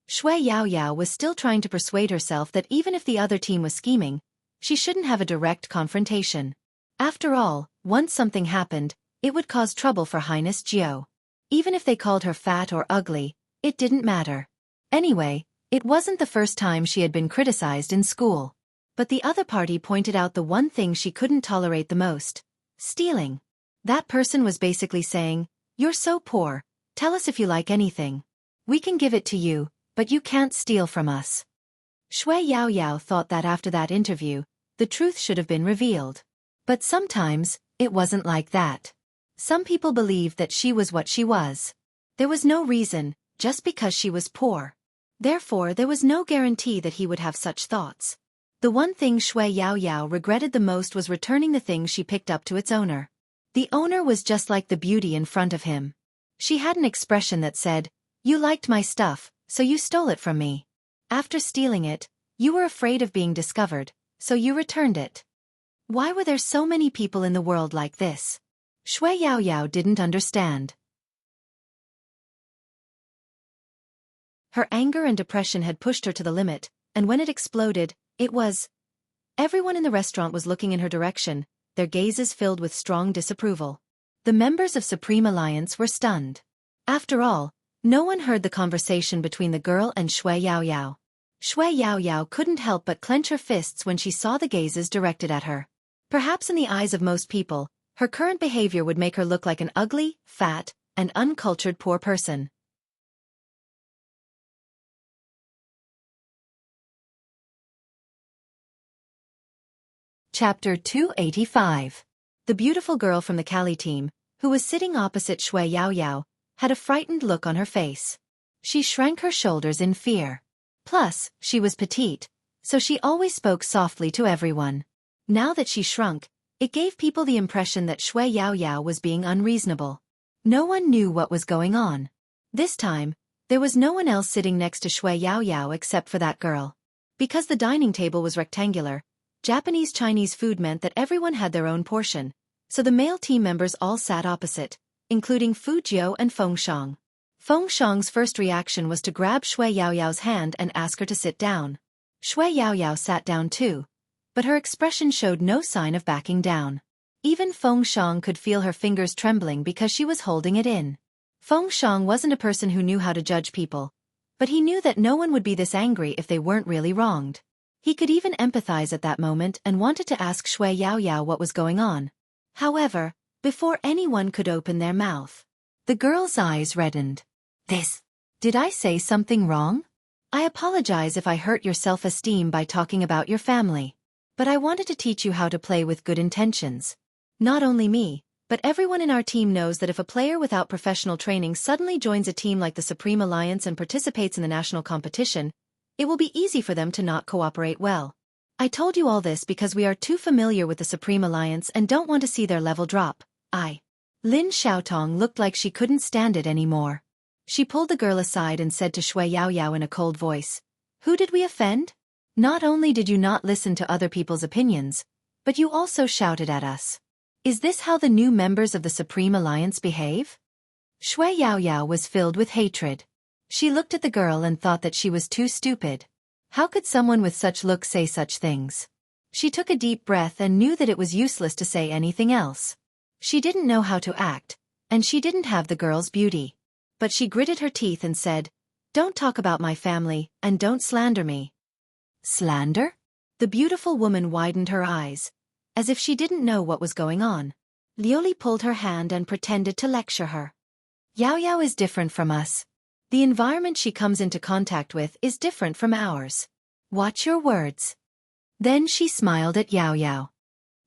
Shui Yao Yao was still trying to persuade herself that even if the other team was scheming, she shouldn't have a direct confrontation. After all, once something happened, it would cause trouble for Highness Jiao. Even if they called her fat or ugly, it didn't matter. Anyway, it wasn't the first time she had been criticized in school. But the other party pointed out the one thing she couldn't tolerate the most: stealing. That person was basically saying, "You're so poor, tell us if you like anything. We can give it to you, but you can't steal from us." Shui Yao Yao thought that after that interview, the truth should have been revealed. But sometimes, it wasn't like that. Some people believed that she was what she was. There was no reason, just because she was poor. Therefore, there was no guarantee that he would have such thoughts. The one thing Shui Yao Yao regretted the most was returning the thing she picked up to its owner. The owner was just like the beauty in front of him. She had an expression that said, "You liked my stuff, so you stole it from me. After stealing it, you were afraid of being discovered, so you returned it." Why were there so many people in the world like this? Shui Yao Yao didn't understand. Her anger and depression had pushed her to the limit, and when it exploded, It was. Everyone in the restaurant was looking in her direction, their gazes filled with strong disapproval. The members of Supreme Alliance were stunned. After all, no one heard the conversation between the girl and Shui Yaoyao. Shui Yaoyao couldn't help but clench her fists when she saw the gazes directed at her. Perhaps in the eyes of most people, her current behavior would make her look like an ugly, fat, and uncultured poor person. Chapter 285. The beautiful girl from the Cali team, who was sitting opposite Shui Yaoyao, had a frightened look on her face. She shrank her shoulders in fear. Plus, she was petite, so she always spoke softly to everyone. Now that she shrunk, it gave people the impression that Shui Yaoyao was being unreasonable. No one knew what was going on. This time, there was no one else sitting next to Shui Yaoyao except for that girl. Because the dining table was rectangular, Japanese Chinese food meant that everyone had their own portion, so the male team members all sat opposite, including Fu Jiu and Feng Shang. Feng Shang's first reaction was to grab Shui Yaoyao's hand and ask her to sit down. Shui Yaoyao sat down too, but her expression showed no sign of backing down. Even Feng Shang could feel her fingers trembling because she was holding it in. Feng Shang wasn't a person who knew how to judge people, but he knew that no one would be this angry if they weren't really wronged. He could even empathize at that moment and wanted to ask Shui Yaoyao what was going on. However, before anyone could open their mouth, the girl's eyes reddened. Did I say something wrong? I apologize if I hurt your self-esteem by talking about your family. But I wanted to teach you how to play with good intentions. Not only me, but everyone in our team knows that if a player without professional training suddenly joins a team like the Supreme Alliance and participates in the national competition, it will be easy for them to not cooperate well. I told you all this because we are too familiar with the Supreme Alliance and don't want to see their level drop. Lin Xiaotong looked like she couldn't stand it anymore. She pulled the girl aside and said to Shui Yaoyao in a cold voice, "Who did we offend? Not only did you not listen to other people's opinions, but you also shouted at us. Is this how the new members of the Supreme Alliance behave?" Shui Yaoyao was filled with hatred. She looked at the girl and thought that she was too stupid. How could someone with such looks say such things? She took a deep breath and knew that it was useless to say anything else. She didn't know how to act, and she didn't have the girl's beauty. But she gritted her teeth and said, "Don't talk about my family, and don't slander me." Slander? The beautiful woman widened her eyes, as if she didn't know what was going on. Lioli pulled her hand and pretended to lecture her. "Yaoyao is different from us. The environment she comes into contact with is different from ours. Watch your words." Then she smiled at Yaoyao.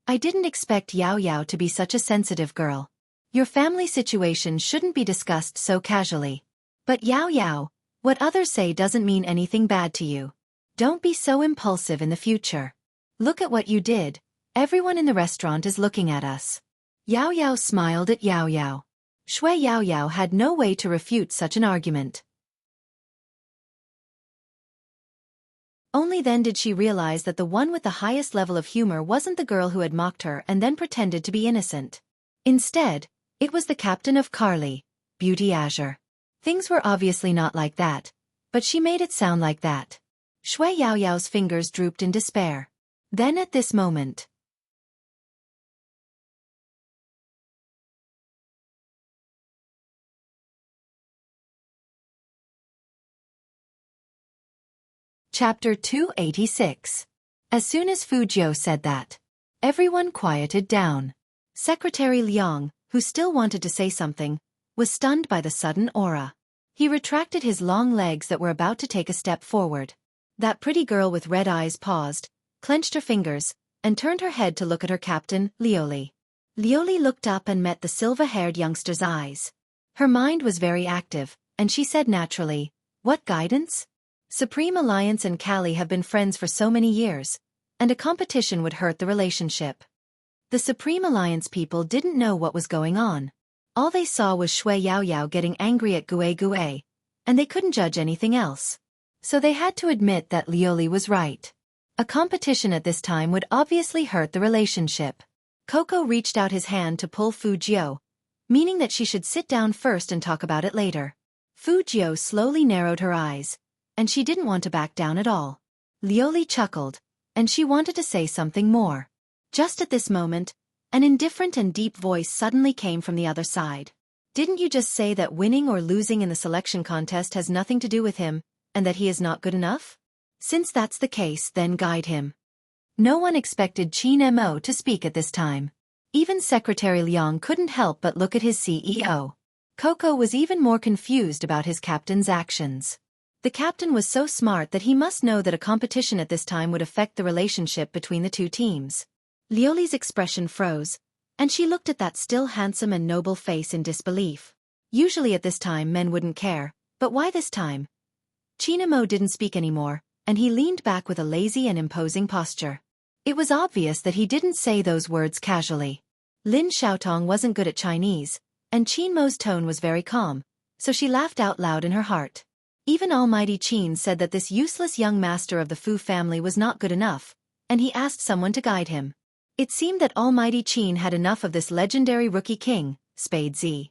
"I didn't expect Yaoyao to be such a sensitive girl. Your family situation shouldn't be discussed so casually. But Yaoyao, what others say doesn't mean anything bad to you. Don't be so impulsive in the future. Look at what you did. Everyone in the restaurant is looking at us." Yaoyao smiled at Yaoyao. Shui Yaoyao had no way to refute such an argument. Only then did she realize that the one with the highest level of humor wasn't the girl who had mocked her and then pretended to be innocent. Instead, it was the captain of Carly, Beauty Azure. Things were obviously not like that, but she made it sound like that. Shui Yaoyao's fingers drooped in despair. Then at this moment, Chapter 286. As soon as Fu Jiu said that, everyone quieted down. Secretary Liang, who still wanted to say something, was stunned by the sudden aura. He retracted his long legs that were about to take a step forward. That pretty girl with red eyes paused, clenched her fingers, and turned her head to look at her captain, Lioli. Lioli looked up and met the silver-haired youngster's eyes. Her mind was very active, and she said naturally, "What guidance? Supreme Alliance and Cali have been friends for so many years, and a competition would hurt the relationship." The Supreme Alliance people didn't know what was going on. All they saw was Shui Yaoyao getting angry at Gue Gue, and they couldn't judge anything else. So they had to admit that Lioli was right. A competition at this time would obviously hurt the relationship. Coco reached out his hand to pull Fu Jiu, meaning that she should sit down first and talk about it later. Fu Jiu slowly narrowed her eyes, and she didn't want to back down at all. Lioli chuckled, and she wanted to say something more. Just at this moment, an indifferent and deep voice suddenly came from the other side. Didn't you just say that winning or losing in the selection contest has nothing to do with him, and that he is not good enough? Since that's the case, then guide him. No one expected Qin Mo to speak at this time. Even Secretary Liang couldn't help but look at his CEO. Coco was even more confused about his captain's actions. The captain was so smart that he must know that a competition at this time would affect the relationship between the two teams. Lioli's expression froze, and she looked at that still handsome and noble face in disbelief. Usually at this time men wouldn't care, but why this time? Qin Mo didn't speak anymore, and he leaned back with a lazy and imposing posture. It was obvious that he didn't say those words casually. Lin Xiaotong wasn't good at Chinese, and Qin Mo's tone was very calm, so she laughed out loud in her heart. Even Almighty Qin said that this useless young master of the Fu family was not good enough, and he asked someone to guide him. It seemed that Almighty Qin had enough of this legendary rookie king, Spade Z.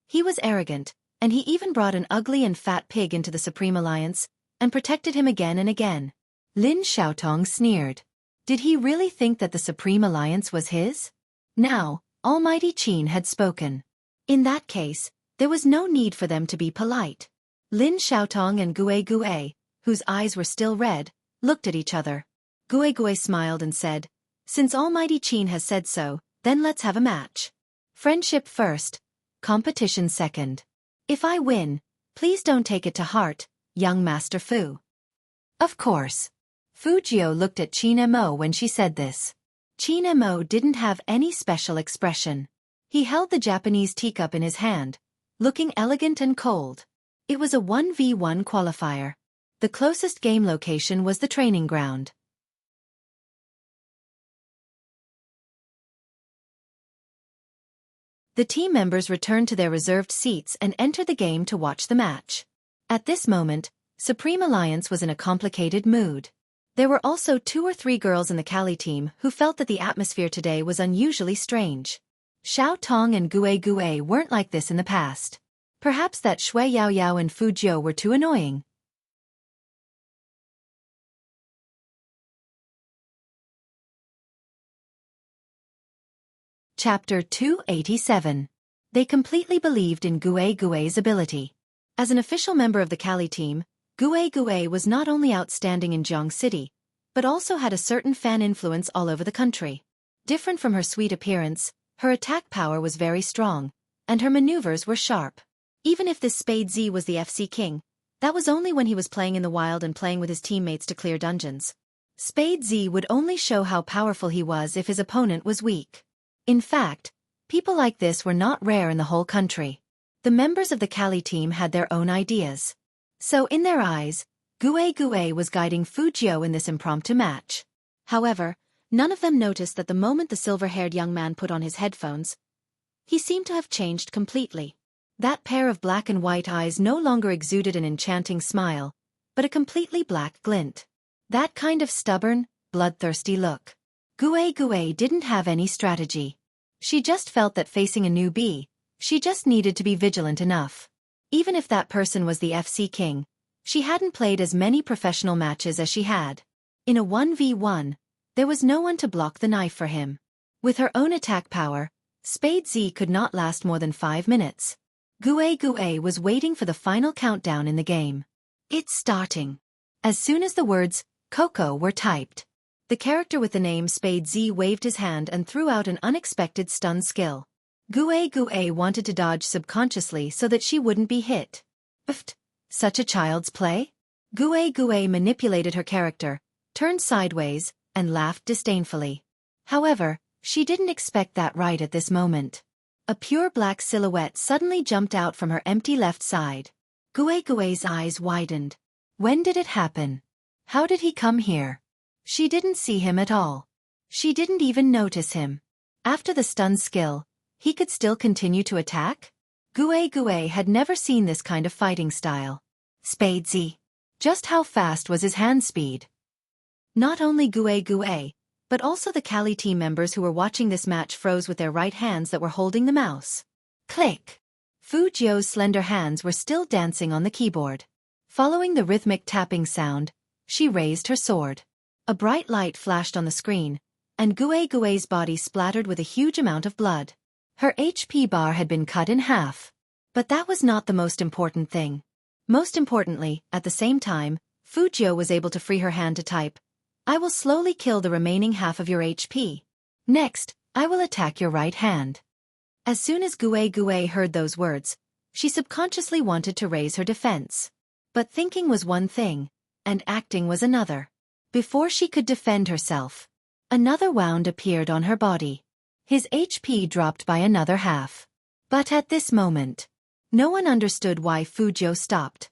He was arrogant, and he even brought an ugly and fat pig into the Supreme Alliance, and protected him again and again. Lin Xiaotong sneered. Did he really think that the Supreme Alliance was his? Now, Almighty Qin had spoken. In that case, there was no need for them to be polite. Lin Xiaotong and Gue, whose eyes were still red, looked at each other. Gue smiled and said, "Since Almighty Qin has said so, then let's have a match. Friendship first, competition second. If I win, please don't take it to heart, young Master Fu." Of course. Fu Jiu looked at Qin Mo when she said this. Qin Mo didn't have any special expression. He held the Japanese teacup in his hand, looking elegant and cold. It was a 1v1 qualifier. The closest game location was the training ground. The team members returned to their reserved seats and entered the game to watch the match. At this moment, Supreme Alliance was in a complicated mood. There were also 2 or 3 girls in the Kali team who felt that the atmosphere today was unusually strange. Xiao Tong and Gue weren't like this in the past. Perhaps that Shui Yao and Fu Jiu were too annoying. Chapter 287. They completely believed in Gue's ability. As an official member of the Kali team, Gue was not only outstanding in Jiang City, but also had a certain fan influence all over the country. Different from her sweet appearance, her attack power was very strong, and her maneuvers were sharp. Even if this Spade Z was the FC King, that was only when he was playing in the wild and playing with his teammates to clear dungeons. Spade Z would only show how powerful he was if his opponent was weak. In fact, people like this were not rare in the whole country. The members of the Kali team had their own ideas. So in their eyes, Gue was guiding Fu Jiu in this impromptu match. However, none of them noticed that the moment the silver-haired young man put on his headphones, he seemed to have changed completely. That pair of black and white eyes no longer exuded an enchanting smile, but a completely black glint. That kind of stubborn, bloodthirsty look. Gue didn't have any strategy. She just felt that facing a newbie, she just needed to be vigilant enough. Even if that person was the FC King, she hadn't played as many professional matches as she had. In a 1v1, there was no one to block the knife for him. With her own attack power, Spade Z could not last more than 5 minutes. Gue was waiting for the final countdown in the game. It's starting. As soon as the words, Coco, were typed, the character with the name Spade Z waved his hand and threw out an unexpected stun skill. Gue wanted to dodge subconsciously so that she wouldn't be hit. Pfft, such a child's play? Gue manipulated her character, turned sideways, and laughed disdainfully. However, she didn't expect that right at this moment. A pure black silhouette suddenly jumped out from her empty left side. Gue's eyes widened. When did it happen? How did he come here? She didn't see him at all. She didn't even notice him. After the stun skill, he could still continue to attack? Gue had never seen this kind of fighting style. Spade Z. Just how fast was his hand speed? Not only Gue, but also the Kali team members who were watching this match froze with their right hands that were holding the mouse. Click! Fu Jiu's slender hands were still dancing on the keyboard. Following the rhythmic tapping sound, she raised her sword. A bright light flashed on the screen, and Gui's body splattered with a huge amount of blood. Her HP bar had been cut in half. But that was not the most important thing. Most importantly, at the same time, Fujio was able to free her hand to type, "I will slowly kill the remaining half of your HP. Next, I will attack your right hand." As soon as Gui heard those words, she subconsciously wanted to raise her defense. But thinking was one thing, and acting was another. Before she could defend herself, another wound appeared on her body. His HP dropped by another half. But at this moment, no one understood why Fujio stopped.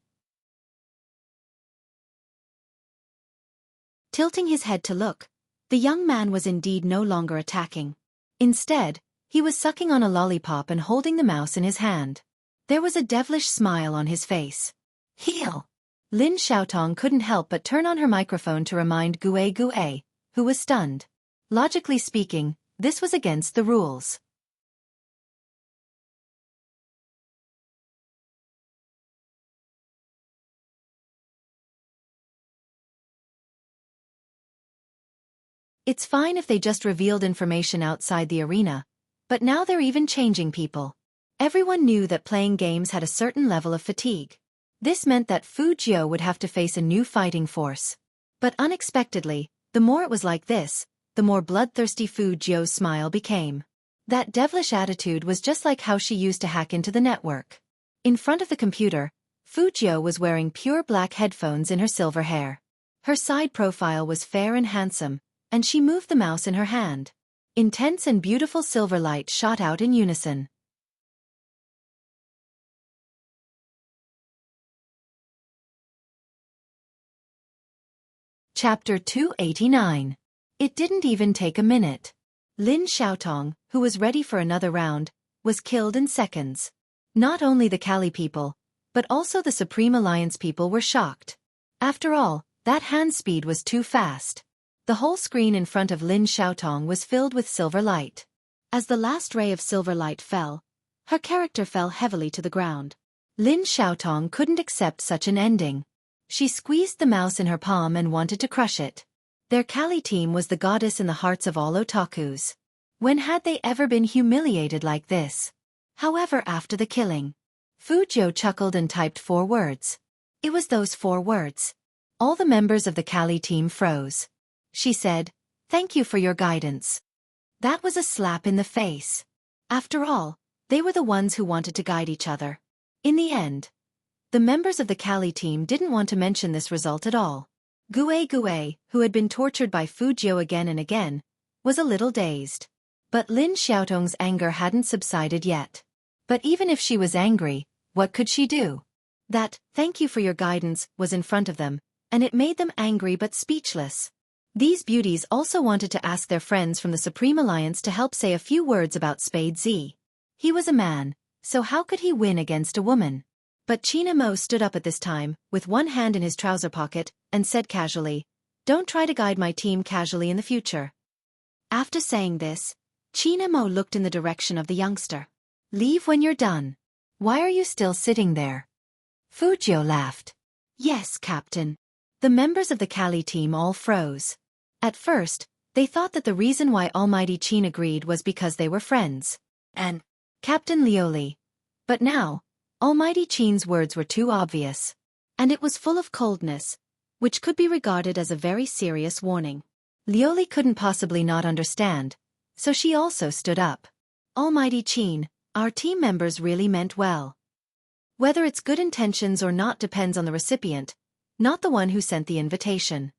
Tilting his head to look, the young man was indeed no longer attacking. Instead, he was sucking on a lollipop and holding the mouse in his hand. There was a devilish smile on his face. "Heal!" Lin Xiaotong couldn't help but turn on her microphone to remind Gui, who was stunned. Logically speaking, this was against the rules. It's fine if they just revealed information outside the arena, but now they're even changing people. Everyone knew that playing games had a certain level of fatigue. This meant that Fujio would have to face a new fighting force. But unexpectedly, the more it was like this, the more bloodthirsty Fujio's smile became. That devilish attitude was just like how she used to hack into the network. In front of the computer, Fujio was wearing pure black headphones in her silver hair. Her side profile was fair and handsome, and she moved the mouse in her hand. Intense and beautiful silver light shot out in unison. Chapter 289. It didn't even take a minute. Lin Xiaotong, who was ready for another round, was killed in seconds. Not only the Kali people, but also the Supreme Alliance people were shocked. After all, that hand speed was too fast. The whole screen in front of Lin Xiaotong was filled with silver light. As the last ray of silver light fell, her character fell heavily to the ground. Lin Xiaotong couldn't accept such an ending. She squeezed the mouse in her palm and wanted to crush it. Their Kali team was the goddess in the hearts of all otakus. When had they ever been humiliated like this? However, after the killing, Fujio chuckled and typed 4 words. It was those 4 words. All the members of the Kali team froze. She said, "Thank you for your guidance." That was a slap in the face. After all, they were the ones who wanted to guide each other. In the end, the members of the Kali team didn't want to mention this result at all. Gui, who had been tortured by Fujio again and again, was a little dazed. But Lin Xiaotong's anger hadn't subsided yet. But even if she was angry, what could she do? That, "Thank you for your guidance," was in front of them, and it made them angry but speechless. These beauties also wanted to ask their friends from the Supreme Alliance to help say a few words about Spade Z. He was a man, so how could he win against a woman? But China Mo stood up at this time, with one hand in his trouser pocket, and said casually, "Don't try to guide my team casually in the future." After saying this, China Mo looked in the direction of the youngster. "Leave when you're done. Why are you still sitting there?" Fujio laughed. "Yes, Captain." The members of the Kali team all froze. At first, they thought that the reason why Almighty Qin agreed was because they were friends. And Captain Lioli. But now, Almighty Qin's words were too obvious. And it was full of coldness, which could be regarded as a very serious warning. Lioli couldn't possibly not understand, so she also stood up. "Almighty Qin, our team members really meant well. Whether it's good intentions or not depends on the recipient, not the one who sent the invitation."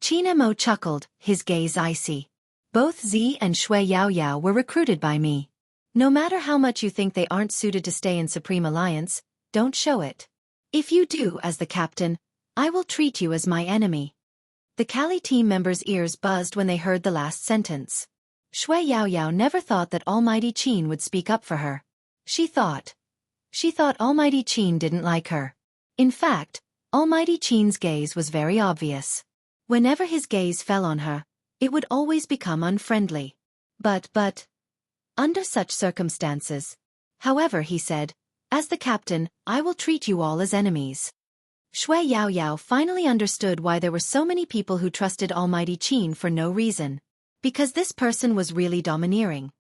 China Mo chuckled, his gaze icy. "Both Z and Shui Yaoyao were recruited by me. No matter how much you think they aren't suited to stay in Supreme Alliance, don't show it. If you do, as the captain, I will treat you as my enemy." The Kali team members' ears buzzed when they heard the last sentence. Shui Yaoyao never thought that Almighty Qin would speak up for her. She thought Almighty Qin didn't like her. In fact, Almighty Qin's gaze was very obvious. Whenever his gaze fell on her, it would always become unfriendly. But, under such circumstances. However, he said, "As the captain, I will treat you all as enemies." Shui Yaoyao finally understood why there were so many people who trusted Almighty Qin for no reason. Because this person was really domineering.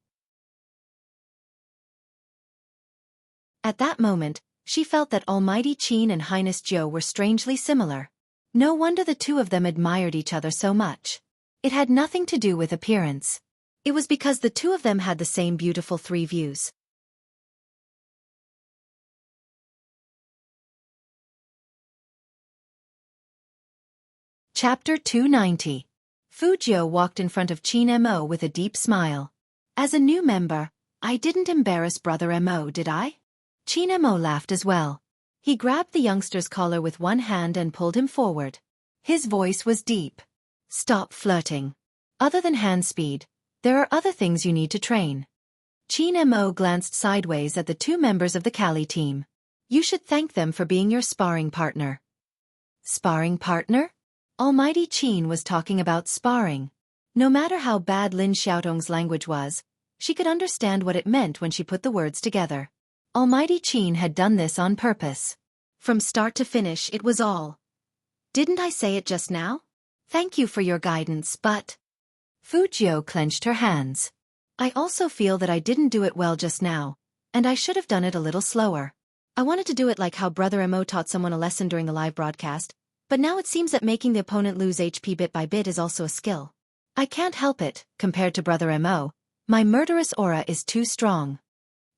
At that moment, she felt that Almighty Qin and Highness Zhou were strangely similar. No wonder the two of them admired each other so much. It had nothing to do with appearance. It was because the two of them had the same beautiful three views. Chapter 290. Fu Jiu walked in front of Qin Mo with a deep smile. As a new member, I didn't embarrass Brother Mo, did I? Qin Mo laughed as well. He grabbed the youngster's collar with one hand and pulled him forward. His voice was deep. Stop flirting. Other than hand speed, there are other things you need to train. Qin Mo glanced sideways at the two members of the Kali team. You should thank them for being your sparring partner. Sparring partner? Almighty Qin was talking about sparring. No matter how bad Lin Xiaotong's language was, she could understand what it meant when she put the words together. Almighty Qin had done this on purpose. From start to finish it was all. Didn't I say it just now? Thank you for your guidance, but... Fu Jiu clenched her hands. I also feel that I didn't do it well just now, and I should have done it a little slower. I wanted to do it like how Brother Mo taught someone a lesson during the live broadcast, but now it seems that making the opponent lose HP bit by bit is also a skill. I can't help it, compared to Brother Mo, my murderous aura is too strong.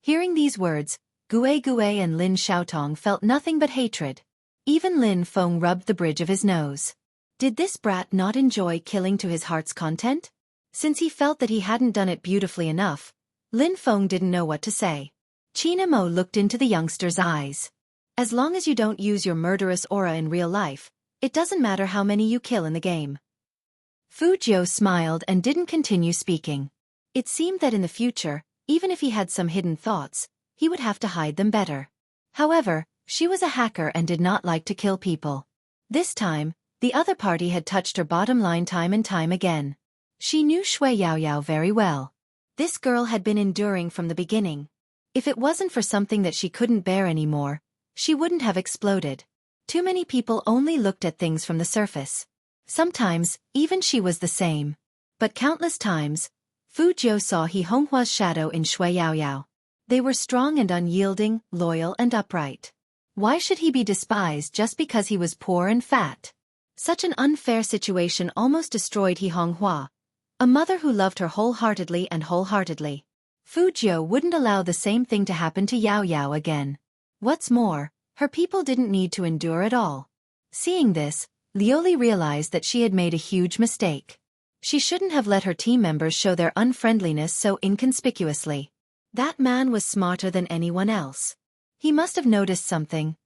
Hearing these words, Gue and Lin Xiaotong felt nothing but hatred. Even Lin Feng rubbed the bridge of his nose. Did this brat not enjoy killing to his heart's content? Since he felt that he hadn't done it beautifully enough, Lin Feng didn't know what to say. Qin Mo looked into the youngster's eyes. As long as you don't use your murderous aura in real life, it doesn't matter how many you kill in the game. Fu Jiu smiled and didn't continue speaking. It seemed that in the future, even if he had some hidden thoughts, he would have to hide them better. However, she was a hacker and did not like to kill people. This time, the other party had touched her bottom line time and time again. She knew Shui Yaoyao very well. This girl had been enduring from the beginning. If it wasn't for something that she couldn't bear anymore, she wouldn't have exploded. Too many people only looked at things from the surface. Sometimes, even she was the same. But countless times, Fu Jiu saw He Honghua's shadow in Shui Yaoyao. They were strong and unyielding, loyal and upright. Why should he be despised just because he was poor and fat? Such an unfair situation almost destroyed He Honghua, a mother who loved her wholeheartedly and wholeheartedly. Fu Jiu wouldn't allow the same thing to happen to Yao Yao again. What's more, her people didn't need to endure at all. Seeing this, Lioli realized that she had made a huge mistake. She shouldn't have let her team members show their unfriendliness so inconspicuously. That man was smarter than anyone else. He must have noticed something.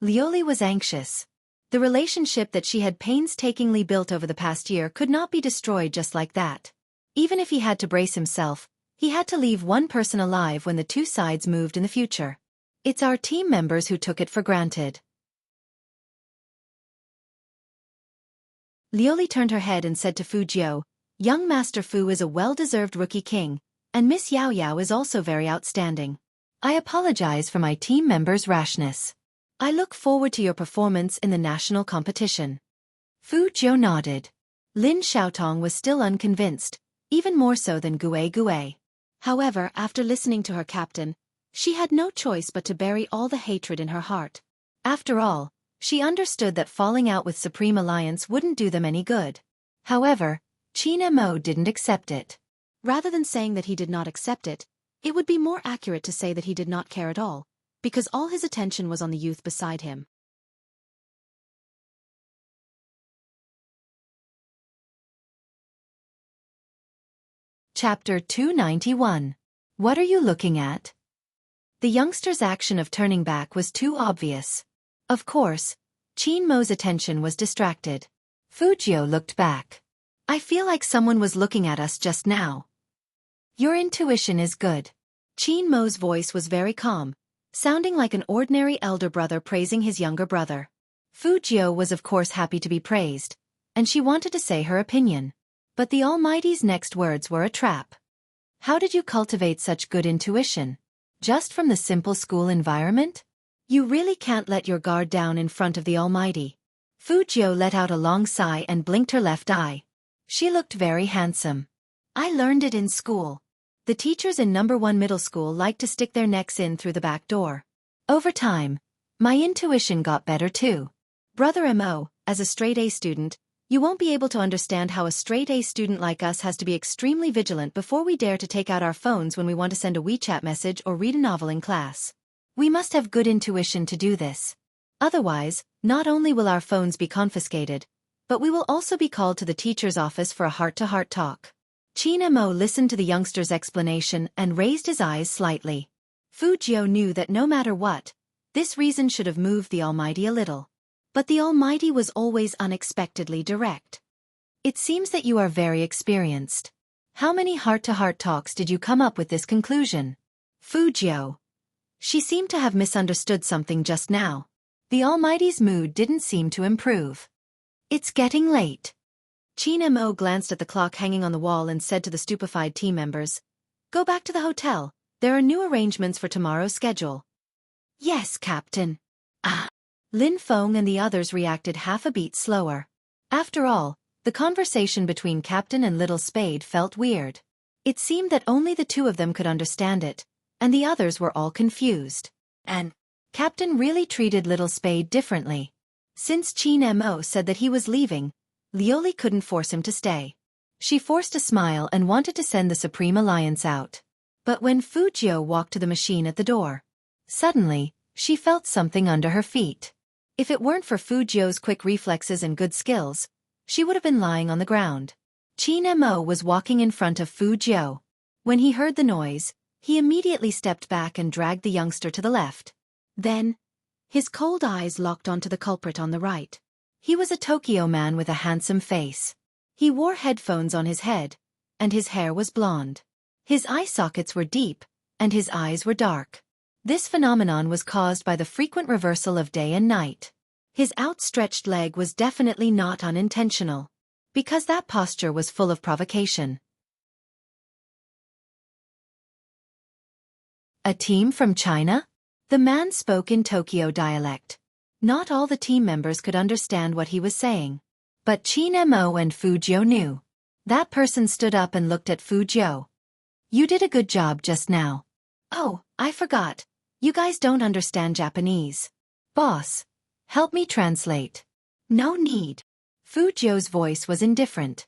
Lioli was anxious. The relationship that she had painstakingly built over the past year could not be destroyed just like that. Even if he had to brace himself, he had to leave one person alive when the two sides moved in the future. It's our team members who took it for granted. Lioli turned her head and said to Fu Jiu, Young Master Fu is a well-deserved rookie king, and Miss Yao Yao is also very outstanding. I apologize for my team members' rashness. I look forward to your performance in the national competition. Fu Jiu nodded. Lin Xiaotong was still unconvinced, even more so than Gue. However, after listening to her captain, she had no choice but to bury all the hatred in her heart. After all, she understood that falling out with Supreme Alliance wouldn't do them any good. However, Qin Mo didn't accept it. Rather than saying that he did not accept it, it would be more accurate to say that he did not care at all, because all his attention was on the youth beside him. Chapter 291. What are you looking at? The youngster's action of turning back was too obvious. Of course, Qin Mo's attention was distracted. Fu Jiu looked back. I feel like someone was looking at us just now. Your intuition is good. Qin Mo's voice was very calm, sounding like an ordinary elder brother praising his younger brother. Fu Jiu was of course happy to be praised, and she wanted to say her opinion. But the Almighty's next words were a trap. How did you cultivate such good intuition? Just from the simple school environment? You really can't let your guard down in front of the Almighty. Fu Jiu let out a long sigh and blinked her left eye. She looked very handsome. I learned it in school. The teachers in number 1 middle school like to stick their necks in through the back door. Over time, my intuition got better too. Brother Mo, as a straight-A student, you won't be able to understand how a straight-A student like us has to be extremely vigilant before we dare to take out our phones when we want to send a WeChat message or read a novel in class. We must have good intuition to do this. Otherwise, not only will our phones be confiscated, but we will also be called to the teacher's office for a heart-to-heart talk. Qin Mo listened to the youngster's explanation and raised his eyes slightly. Fu Jiu knew that no matter what, this reason should have moved the Almighty a little. But the Almighty was always unexpectedly direct. It seems that you are very experienced. How many heart-to-heart talks did you come up with this conclusion? Fu Jiu. She seemed to have misunderstood something just now. The Almighty's mood didn't seem to improve. It's getting late. Qin Mo glanced at the clock hanging on the wall and said to the stupefied team members, "Go back to the hotel. There are new arrangements for tomorrow's schedule." "Yes, Captain." Lin Feng and the others reacted half a beat slower. After all, the conversation between Captain and Little Spade felt weird. It seemed that only the two of them could understand it, and the others were all confused. And Captain really treated Little Spade differently. Since Qin Mo said that he was leaving, Lioli couldn't force him to stay. She forced a smile and wanted to send the Supreme Alliance out. But when Fu Jiu walked to the machine at the door, suddenly, she felt something under her feet. If it weren't for Fu Jiu's quick reflexes and good skills, she would have been lying on the ground. Qin Mo was walking in front of Fu Jiu. When he heard the noise, he immediately stepped back and dragged the youngster to the left. Then, his cold eyes locked onto the culprit on the right. He was a Tokyo man with a handsome face. He wore headphones on his head, and his hair was blonde. His eye sockets were deep, and his eyes were dark. This phenomenon was caused by the frequent reversal of day and night. His outstretched leg was definitely not unintentional, because that posture was full of provocation. A team from China? The man spoke in Tokyo dialect. Not all the team members could understand what he was saying. But Qin Mo and Fu Jiu knew. That person stood up and looked at Fu Jiu. "You did a good job just now." "Oh, I forgot. You guys don't understand Japanese. Boss, help me translate." "No need." Fu Jiu's voice was indifferent.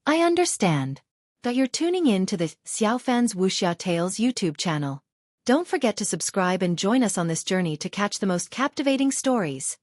"I understand. But you're tuning in to the Xiaofan's Wuxia Tales YouTube channel. Don't forget to subscribe and join us on this journey to catch the most captivating stories.